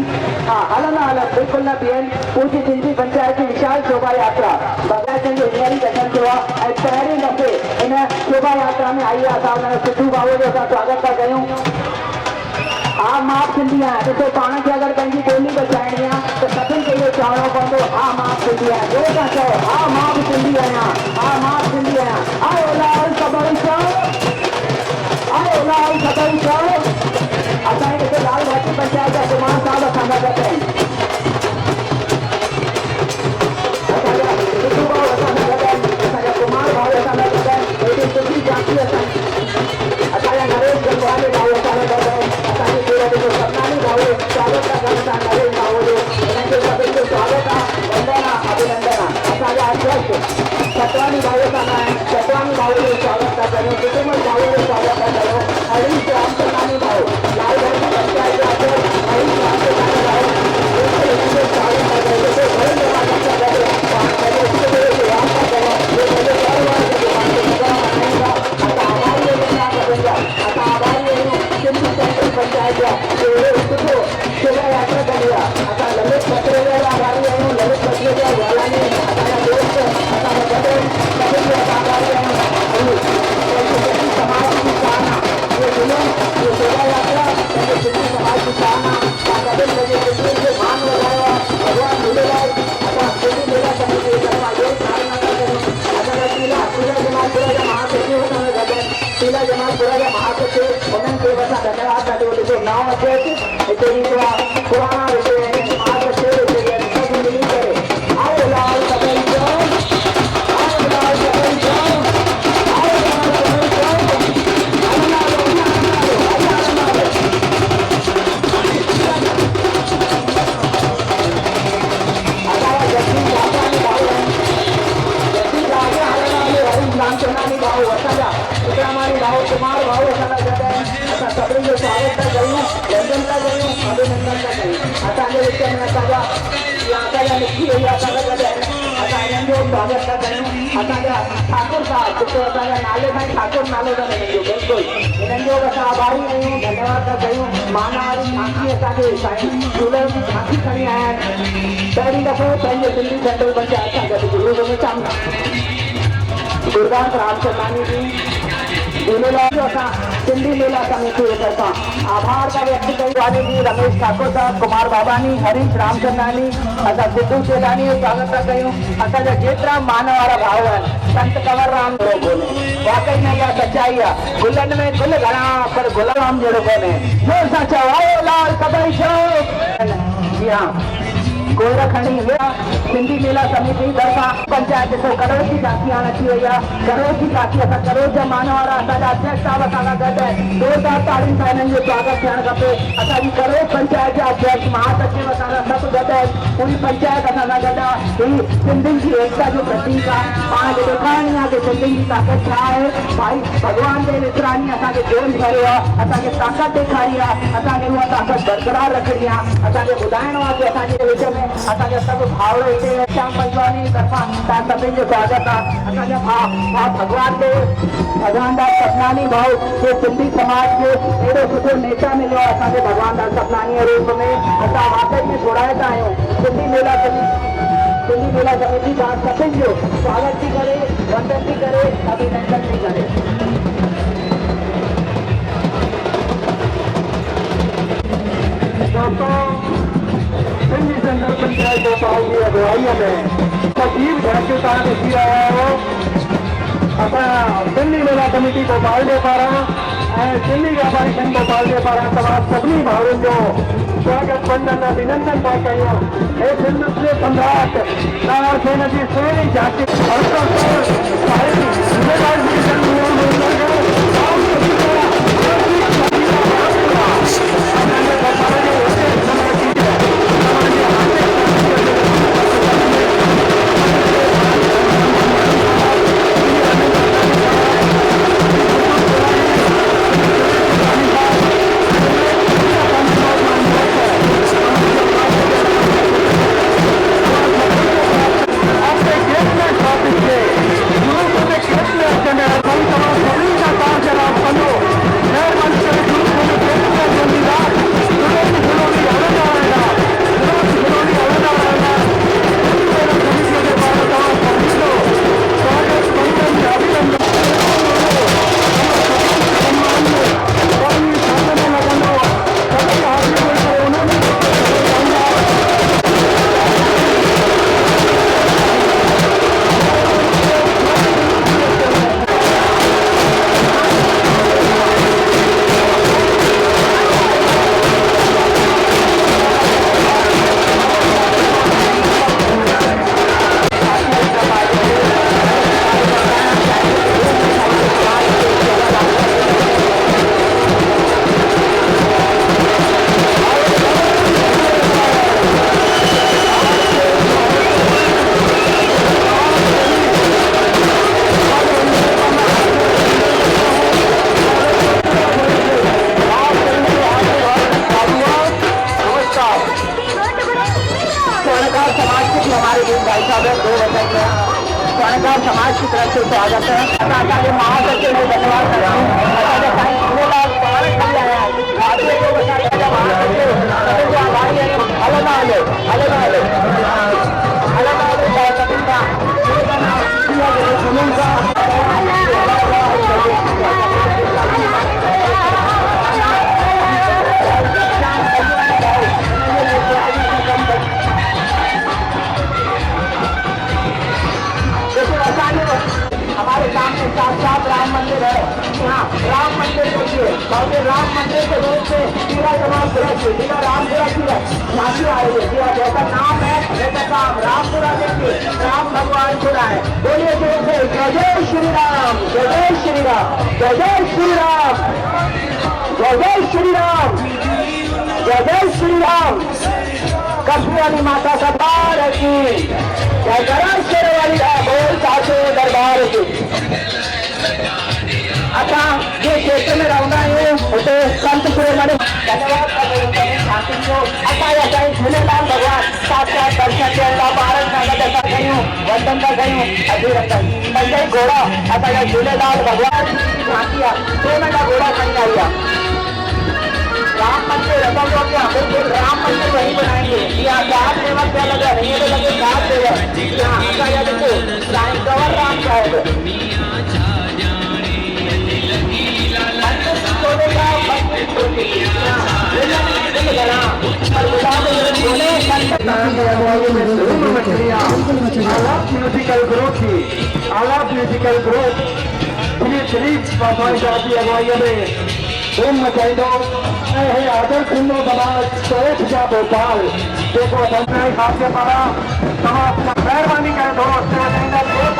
हा, हलंदा हलनि, बिल्कुलु न बीहनि। पूजी सिंधी पंचायत जी विशाल शोभा यात्रा भॻवान जो हींअर ई दर्शन थियो आहे ऐं पहिरीं दफ़े हिन शोभा यात्रा में आई आहे। असां हुन सिद्धू बाबू जो असां स्वागत था कयूं। हा, मां सिंधी आहियां। ॾिसो पाण खे अगरि पंहिंजी ॿोली बचाइणी आहे त सभिनि खे इहो चवणो पवंदो, हा मां सिंधी आहियां। ॿियो था चओ, हा मां बि सिंधी आहियां, हा मां सिंधी आहियां। आयो लाल सभई चओ, आयो लाल सभई चओ। असांजे हिते लाल भाटी पंचायत जा कुमार साहब असां सां गॾु आहिनि। सिद्धू भाऊ असां सां गॾु आहिनि, असांजा कुमार भाऊ असां सां गॾु आहिनि। हेॾी सुठी झांकी असांजा नरेश गंगवानी भाऊ असां सां गॾु आहिनि। असांजे पूरे ॾिसो सतनानी भाऊ स्वागत था कनि था नरेश भाऊ जो। हिननि जो सभिनि जो स्वागत आहे, वंदन आहे, अभिनंदन आहे। असांजा अध्यक्ष सतवानी भाऊ सां आहिनि। सतवानी भाऊ जो स्वागत था कयूं। कुटुंब भाऊ जो स्वागत था कयूं। हरीश रामचंदानी भाऊ लाल भाटी पंचायत जा अध्यक्ष हरीश रामचंदानी भाऊ स्वागत था कयूं। पंचायत सुठो शोभा यात्रा कढी आहे। असां ललित पत्रेजा जा आभारी आहियूं। ललित पत्रेजा वालानी असांजा दोस्त असां सां गॾु आहिनि। सभिनि जो असां आभारी आहियूं। सिंधी समाज जी शान आहे इहो जुलूम, इहो शोभा यात्रा पंहिंजे सिंधी समाज जी शान आहे। तव्हां सभिनि पंहिंजे सिंधियुनि खे मान वधायो आहे। भॻवान झूलेलाल असां सिंधी मेला समिति जे तरफ़ां इहो प्रार्थना था कयूं। असांजा शीला जमालपुरा जा महासचिव असां सां गॾु आहिनि। शीला जमालपुरा जा महासचिव उन्हनि खे असां धन्यवाद था ॾियूं। ॾिसो नओं अध्यक्ष हिते ईंदो आहे, पुराणा विषय आहिनि, महासचिव विषय आहिनि, सभु मिली करे आयो लाल सभई चओ, आयो लाल सभई चओ, आयो लाल सभई चओ। असांजा जस्टिस जापानी भाऊ आहिनि। जस्टिस अॻियां हलंदा हले हरीश रामचंदानी भाऊ, असांजा विक्रमानी भाऊ, कुमार भाऊ असां सां गॾु आहिनि। असां सभिनी जो स्वागत था कयूं, वंदन था कयूं, अभिनंदन था कयूं। असांजे विच में असांजा निकी भैया असां सां गॾु आहिनि। असां हिननि जो स्वागत था कयूं। असांजा ठाकुर साहब ॾिसो असांजा नाले साईं ठाकुर नालो अथनि हिननि जो। बिल्कुलु हिननि जो असां आभारी आहियूं, धन्यवाद था कयूं। माना वारी झांकी असांखे साईं झूलण जी झांकी खणी आया आहिनि। पहिरीं दफ़ो पंहिंजे सिंधी सेंट्रल पंचायत सां गॾु गुरू में गुरदास रामचंदानी जी झूलेलाल जो असां सिंधी मेला समिति जे तरफ़ां आभार था व्यक्त कयूं। वानी जी, रमेश ठाकुर साहब, कुमार बाबानी, हरीश रामचंदानी, असां सिद्धू चेलानी जो स्वागत था कयूं। असांजा जेतिरा मान वारा भाउ आहिनि, संत कंवर राम जहिड़ो कोन्हे। वाकई में इहा सचाई आहे। गुलनि में गुल घणा पर गुलाम जहिड़ो कोन्हे। जोर सां चओ, आयो लाल सभई चओ। जी हाँ, गोड़ खणी विया सिंधी मेला समिति तरफ़ां पंचायत ॾिसो करोड़ जी झांकी हाणे अची वई आहे। करोड़ जी झांकी असां करोड़ जा मान वारा असांजा अध्यक्ष साहब असां सां गॾु आहिनि। ज़ोरदार ताड़ियुनि सां हिननि जो स्वागत थियणु खपे। असांजी करोड़ पंचायत जा अध्यक्ष महासचिव असां सां सभु गॾु आहिनि। पूरी पंचायत असां सां गॾु आहे। ही सिंधियुनि जी एकता जो प्रतीक आहे। पाण खे ॾेखारणी आहे कि सिंधियुनि जी ताक़त छा आहे। भाई भॻवान जे विसरानी असांखे जोश भरियो आहे, असांखे ताक़त ॾेखारी आहे। असांखे उहा ताक़त बरक़रार रखणी आहे। असांखे ॿुधाइणो आहे कि असांजे विच में असांजा सभु भाउर ते श्याम पंजवानी तर्फां सभिनि जो स्वागत आहे। असांजा भाउ भगवान देव भगवान दास सतनानी भाऊ जे सिंधी समाज जो एॾो सुठो नेता मिलियो आहे असांखे भगवान दास सतनानी जे रूप में। असां वाकई में घुराईंदा आहियूं सिंधी मेला समिति खां सभिनि जो स्वागत थी करे, वंदन थी करे, अभिनंदन थी करे। दोस्तों, सिंधी जनरल पंचायत भोपाल की अगुवाई में तकलीफ़ झांकियूं तव्हां ॾिसी रहिया आहियो। असां सिंधी मेला कमेटी भोपाल जे पारां ऐं सिंधी वापारी संघ भोपाल जे पारां तव्हां सभिनी भाउरनि जो स्वागत वंदन अभिनंदन था कयूं। हे सिंध जे सम्राट तव्हांखे हिन जी सुहिणी झांकी समाज की तरफ से स्वागत है। महासचिव को धन्यवाद करता हूँ। हमारे सामने साक्षात राम मंदिर है। यहाँ राम मंदिर देखिए, राम मंदिर के रूप से पूरा समाज सुरक्षित, पूरा रामपुरा की झांकी आई है। जैसा नाम है वैसा काम, रामपुरा देखिए, राम भगवान खुदा है। बोलिए जोर से जय जय श्री राम, जय जय श्री राम, जय जय श्री राम, जय जय श्री राम, जय जय श्री राम। कश्मीर वाली माता सरदार की जय, करण शेर वाली बोल साचे दरबार की। अच्छा जे क्षेत्र में रहंदा आहियूं उते संत सुरेमणी धन्यवाद असां झूलेलाल भॻवान साक्षात दर्शन थियण लाइ ॿारनि सां गॾु असां कयूं, वंदन था कयूं, अभिनंदन। पंज घोड़ा असांजा झूलेलाल भॻवान जी झांकी आहे, सोन जा घोड़ा खणी आई आहे। राम मंदिर बिल्कुल राम मंदिर वही बनाएंगे। यहाँ सात सेवक क्या लगा नहीं है, तो लगे सात सेवक। यहाँ असांजा देखो गवर राम साहिब म्यूजिकल ग्रुप थी, आला म्यूजिकल ग्रुप दिलीप पासवान साहब की अगुवाई में धूम मचाईंदो। ऐं हे आदर सिंधो समाज सोच जा भोपाल जेको संतराई साहब जे पारां तव्हां महिरबानी करे थोरो अॻिते वधाईंदा ग्रुप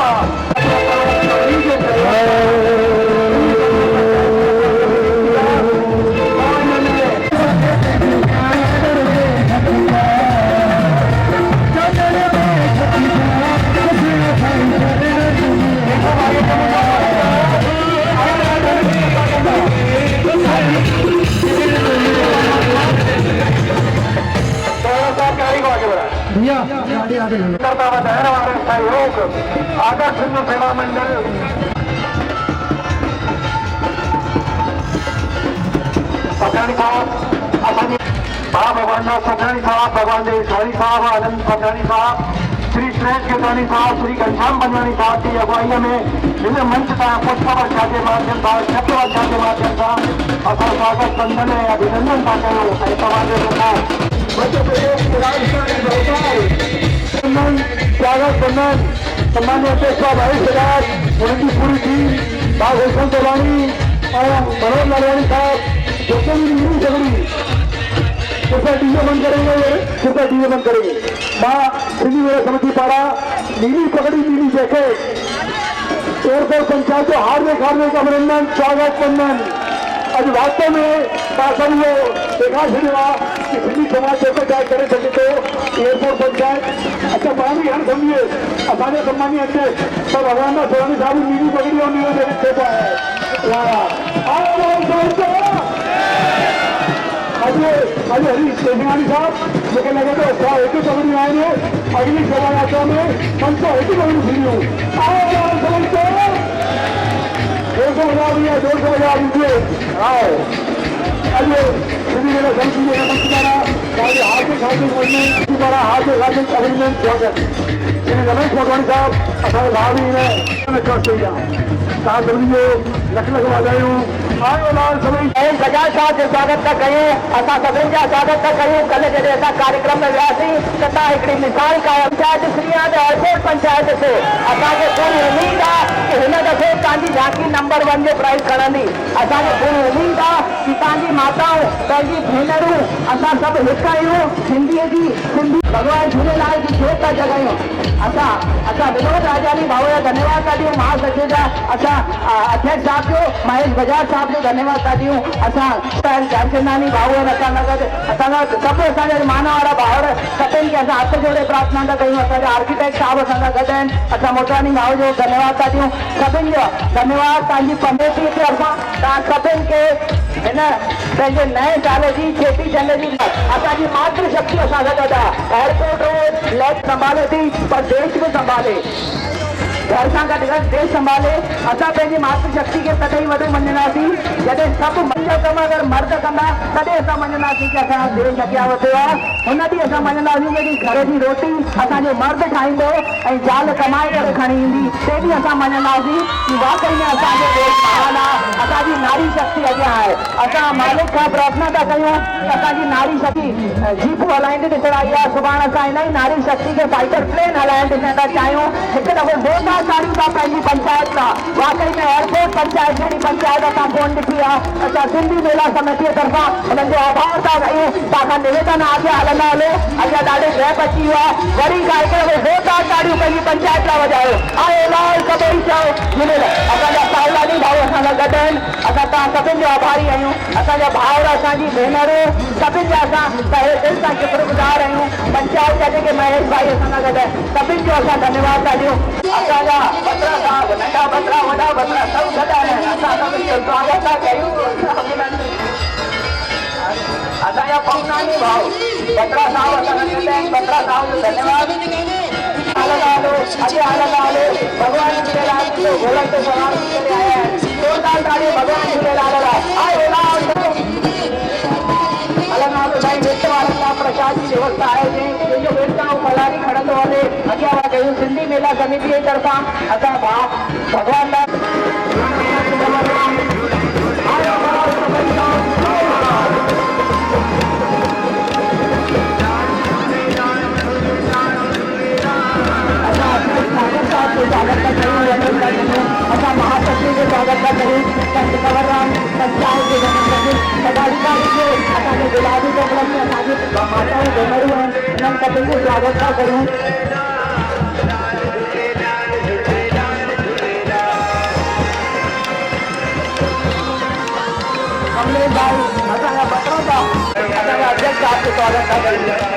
भैया करता वधाइण वारे सहयोग आदर्श सिंधु सेवा मंडल पठाणी साहब असांजे भा भगवान पठाणी साहब भगवान देव सोनी साहब आनंद पठाणी साहब श्री श्रेष्ठ केतानी साहब श्री घनश्याम पंजवाणी साहब की अगुवाई में इन मंच का पुष्प वर्षा के माध्यम से शब्द वर्षा के माध्यम से असां स्वागत बंधन ऐं अभिनंदन था कयो ऐं तव्हांजे मध्य प्रदेश राजस्थान स्वागत बंधन सम्मान्य अध्यक्ष भाई सिराज उनकी पूरी टीम भाई भूषण तिवारी और मनोज लालवानी साहब जितने भी नीली सगड़ी कृपया डीजे बंद करेंगे माँ सिंधी मेरा समिति पारा नीली पगड़ी नीली जैकेट एयरपोर्ट पंचायत को हार्दिक अभिनंदन स्वागत बंधन आज वास्तव में सभी देखा सिनेमा कि सिंधी समाज जेको चाहे करे सके तो एयरपोर्ट पंचायत अच्छा पाण बि हाणे सम्झिए असांजे सम्मानीय अध्यक्ष सर भगवान सोनी साहब नीली पगड़ी और नीलो जैकेट थे पाया अॼु हरीश तेजवानी साहब मूंखे लॻे थो 101 पगड़ियूं आहिनि अगली शोभा यात्रा में 501 पगड़ियूं थींदियूं आओ अॼु सिंधी मेला समिति जे मंच द्वारा हार्दिक अभिनंदन स्वागत श्री रमेश मोटवाणी साहब असांजे भाउ बि हिन ट्रस्ट थी आहे तव्हां सभिनी जो लख वाधायूं आयो लाल सभई बजाज साहब जो स्वागत था कयूं असां सभिनी जा स्वागत था कयूं कल्ह जॾहिं असां कार्यक्रम में वियासीं त तव्हां हिकिड़ी मिसाल कायम पंचायत श्रीनाथ एयरपोर्ट पंचायत से असांखे पूरी उम्मीद आहे कि हिन दफ़े तव्हांजी झांकी नंबर 1 जो प्राइज़ खणंदी असांखे पूरी उम्मीद आहे कि तव्हांजी माताऊं पंहिंजी भेनरूं असां सभु हिकु आहियूं सिंधीअ जी सिंधी भॻवान झूलेलाल जी जोत था जॻायूं असां विनोद राजानी भाऊ जा धन्यवाद था ॾियूं महासचिव जा असां अध्यक्ष साहब जो महेश बजाज साहब जो धन्यवाद था ॾियूं असां जानचंदानी भाऊ आहिनि असां सभु असांजा मान वारा भाउर सभिनि खे असां हथ जोड़े प्रार्थना था कयूं असांजा आर्किटेक्ट साहब असां सां गॾु आहिनि असां मोटवानी भाऊ जो धन्यवाद था ॾियूं सभिनि जो धन्यवाद तव्हांजी पंहिंजे जे तरफ़ां तव्हां सभिनि खे हिन पंहिंजे नए साल जी चेटीचंड जी असांजी मातृशक्ति असां सां गॾु आहे एयरपोर्ट रोड लैब संभाले थी पर देश में संभाले घर सां गॾु गॾु देश संभाले असां पंहिंजी मातृशक्ति खे तॾहिं वॾो मञंदासीं जॾहिं सभु मंझ कम अगरि मर्द कंदा तॾहिं असां मञंदासीं कि असांजो देश अॻियां वधियो आहे हुन ॾींहुं असां मञंदासीं जॾहिं घर जी रोटी असांजो मर्द ठाहींदो ऐं ज़ाल कमाए करे खणी ईंदी ते ॾींहुं असां मञंदासीं कि वाकई में असांजो देश महान आहे असांजी नारी शक्ति अॻियां आहे असां मालिक खां प्रार्थना था कयूं कि असांजी नारी शक्ति जीपूं हलाईंदे ॾिसण आई आहे सुभाणे असां हिन ई नारी शक्ति खे फाइटर प्लेन हलाइण ॾिसण था चाहियूं हिकु दफ़ो वोटा चाढ़ियूं था पंहिंजी पंचायत खां वाकई में एयरपोर्ट पंचायत जहिड़ी पंचायत असां कोन ॾिठी आहे असां सिंधी मेला समितीअ तरफ़ां हुननि जो आभार था कयूं तव्हांखां निवेदन आहे अॻियां हलंदा हलो अॻियां ॾाढो गैप अची वियो आहे वरी खां हिकु दफ़ो वोटा चाढ़ियूं पंहिंजी पंचायत लाइ वॼायो आयो लाल सभई चओ झूलेलाल असांजा सावलानी भाऊ असां सां गॾु आहिनि असां तव्हां सभिनि जो आभारी आहियूं असांजा भाउर असांजी भेनरूं सभिनि जा असां दिलि सां शुक्रगुज़ार आहियूं पंचायत जा जेके महेश भाई असां सां गॾु आहिनि सभिनि जो असां धन्यवाद था ॾियूं असांजा बत्रा साहब नंढा बत्रा वॾा बत्रा सभु गॾु आहिनि असां सभिनि जो स्वागत था कयूं असांजा पवनानी भाऊ बत्रा साहब असां सां गॾु आहिनि बत्रा साहब जो धन्यवाद अॻियां हलंदा हलो भॻवान झूलेलाल जो घोड़े ते सवार थी करे आया आहिनि जोरदार ताड़ी भॻवान झूलेलाल लाइ आयो लाल हलंदा हलो साईं विच वारनि लाइ प्रसाद जी व्यवस्था आहे जंहिंजो विर्ता ऐं फलारी खणंदो हले अॻियां था कयूं सिंधी मेला समिति जे तरफ़ां असां भॻवान लाइ असां महासचिव जो स्वागत था कयूं संत कंवरराम पंचायत जे पदाधिकारी जो असांजे गुलाबी कपड़नि में असांजी माताऊं भेनरूं आहिनि हिननि सभिनि जो स्वागत था कयूं कमलेश भाई असांजा बटरा साहब असांजा अध्यक्ष साहब जो स्वागत था कयूं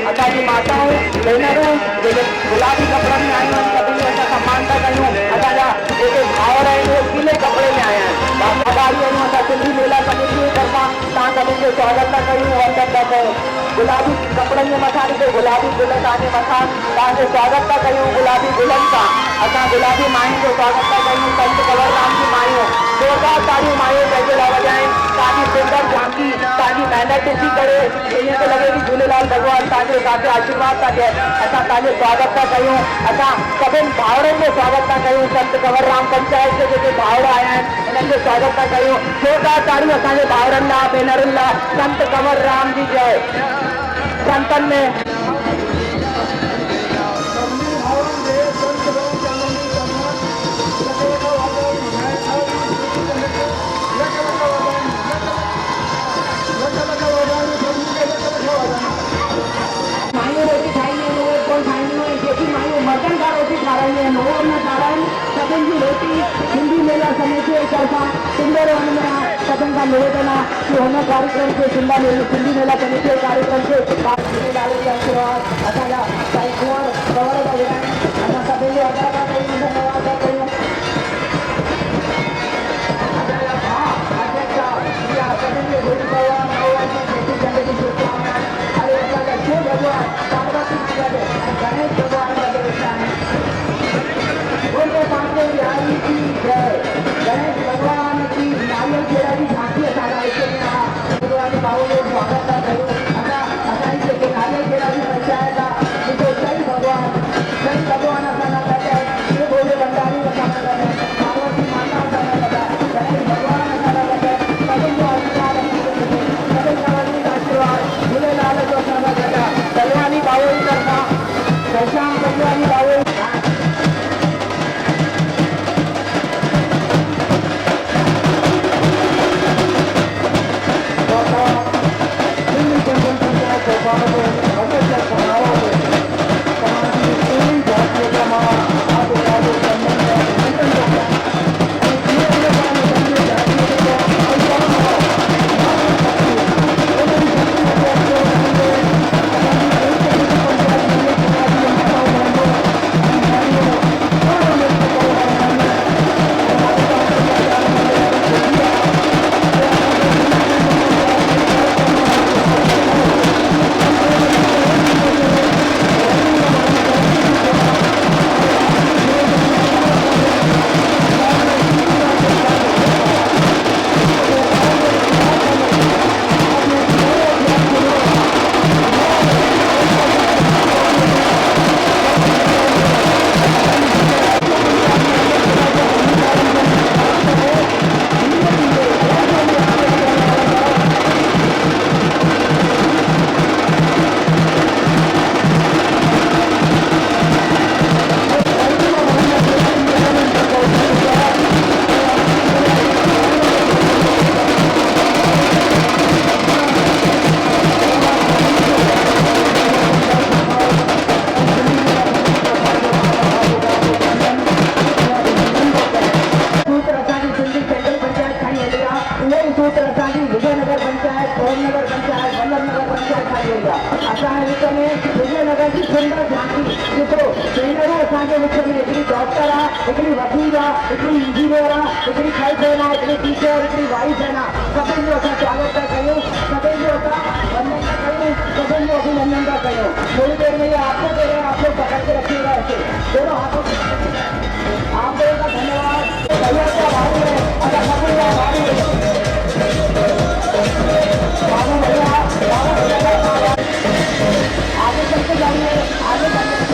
असांजी माताऊं भेनरूं जेके गुलाबी कपिड़नि में आयूं आहिनि सभिनी जो असां सम्मान था कयूं असांजा जेके भाउर आहिनि उहे पीले कपिड़े में आया आहिनि वफ़ादारी आहियूं असां सिंधी मेला समिति जे तरफ़ां तव्हां सभिनि जो स्वागत था कयूं वंदन था कयूं गुलाबी कपिड़नि जे मथां ॾिसो गुलाबी गुल तव्हांजे मथां तव्हांजो स्वागत था कयूं गुलाबी गुलनि सां असां गुलाबी मायुनि जो स्वागत था कयूं संत कंवरराम जी मायूं जोरदार ताड़ियूं मायूं पंहिंजे लाइ वॼाइनि तव्हांजी सुंदर झांकी तव्हांजी महिनत ॾिसी करे ईअं थो लॻे कि झूलेलाल भॻवानु तव्हांजे काथे आशीर्वाद था ॾियनि असां तव्हांजो स्वागत था कयूं असां सभिनि भाउरनि जो स्वागत था कयूं संत कंवरराम पंचायत जे जेके भाउर आया आहिनि उन्हनि जो स्वागत था कयूं जोरदार ताड़ियूं असांजे भाउरनि लाइ भेनरुनि लाइ संत कंवरराम जी जय संतनि में मटन का रोटी खा रही है लोगों में खा रहे हैं सदन की रोटी हिंदी मेला समिति एक तरफा सुंदर वन में सदन का निवेदन है कि होने कार्यक्रम के हिंदी मेला समिति कार्यक्रम के झूलेलाल के आशीर्वाद असांजा साईं कुंवर कंवर था विराइनि असां सभिनि जो अदा था कयूं धन्यवाद था कयूं असांजा भाउ अध्यक्ष इहा सभिनि जो गुरु भगवान चेटी चंड जी शुभकामनाएं अरे असांजा शिव भॻवान पार्वती गणेश भॻवान बोले पांडे बिहारी की जय गणेश भगवान की नारियल खेड़ा की झांकी असांजा हिते में आहे भगवान भाऊ जो स्वागत था कयूं असांजी जेके नारियल खेड़ा जी पंचायत आहे ॾिसो सही भगवान असांजा गॾु आहिनि इहे भोले भंडारी असांजा गॾु आहिनि पार्वती माता असांजा गॾु आहे गणेश भगवान असांजा गॾु आहे सभिनि जो आशीर्वाद सभिनि खां वधीक आशीर्वाद झूलेलाल जो असांजा गॾु आहे तलवानी भाऊ जी तरफ़ां घनश्याम तलवानी भाऊ डॉक्टर आहे वकील आहे इंजीनियर आहे खाई सेना टीचर वाइस है ना सभी जो असां स्वागत था कयूं सभी जो असां वंदन था कयूं सभी जो अभिनंदन था कयूं थोड़ी देर में ये आपको दे रहे हैं आप लोग पकड़ के रखिएगा ऐसे दोनों हाथों आप लोगों का धन्यवाद भैया का भाई है अगर सभी का भाई है बाबू भैया आगे चलते जाइए आगे चलते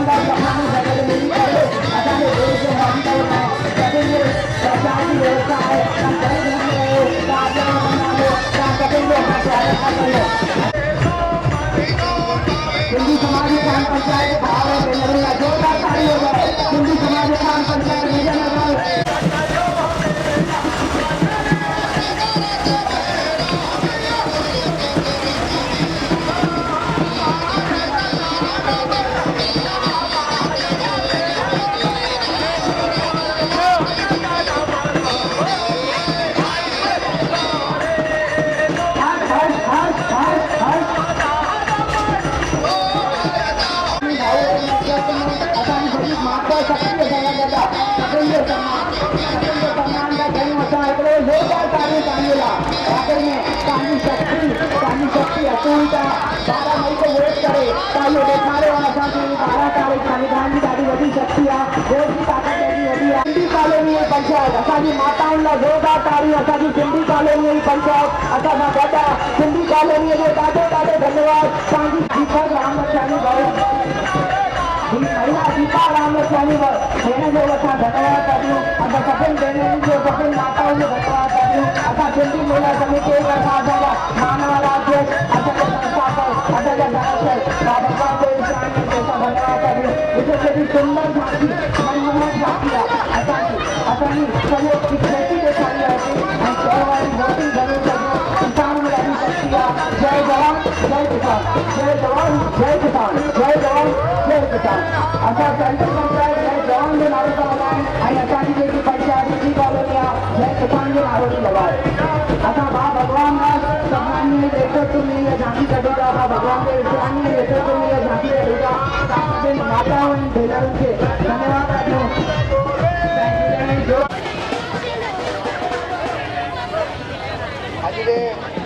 शानदार कहानी जगह मिली करे असांजे देश जो मानता है करेंगे सरकार की व्यवस्था है हम करेंगे हिंदी समाज ग्राम पंचायत भाव है जोरदार ताली हो जाए हिंदी समाज ग्राम पंचायत विजयनगर पंचायत असांजी माताउनि लाइ ज़ोरदार ताड़ी असांजी सिंधी कॉलोनी पंचायत असांखां गॾु आहे सिंधी कॉलोनीअ जो ॾाढो ॾाढो धन्यवाद तव्हांजी दीपक रामलक्ष्यानी भाऊ महिला दीपा रामलक्ष्यानी भेण जो असां धन्यवाद था ॾियूं असां सभिनि भेनरुनि जो सभिनि माताउनि जो धन्यवाद था ॾियूं असां सिंधी महिला समिती जे तरफ़ां असांजा मानवाला अध्यक्ष असांजा संस्थापक असांजा डायरेक्टर बाबा देव साईं खे असां धन्यवाद था ॾियूं ॾिसो केॾी सुंदर झांकी मनमोहक झांकी आहे असांजी सहयोग की खेती ॾेखारी आहे ऐं शहर वारी वोटिंग ज़रूरु कजो किसान में ॾाढी शक्ति आहे जय जवान जय किसान जय जवान जय किसान जय जवान जय किसान असां सेंट्रल पंचायत जय जवान जो नारो था लॻायूं ऐं असांजी जेकी पंचायत जी कॉलोनी आहे जय किसान जो नारो थी लॻाए असां भाउ भॻवान दास सभानी नेतृत्व में इहा झांकी कढूं था भाउ भॻवान देव विश्वानी नेतृत्व में इहा झांकी कढूं था सभिनि माताउनि ऐं भेनरुनि खे धन्यवाद था ॾियूं आज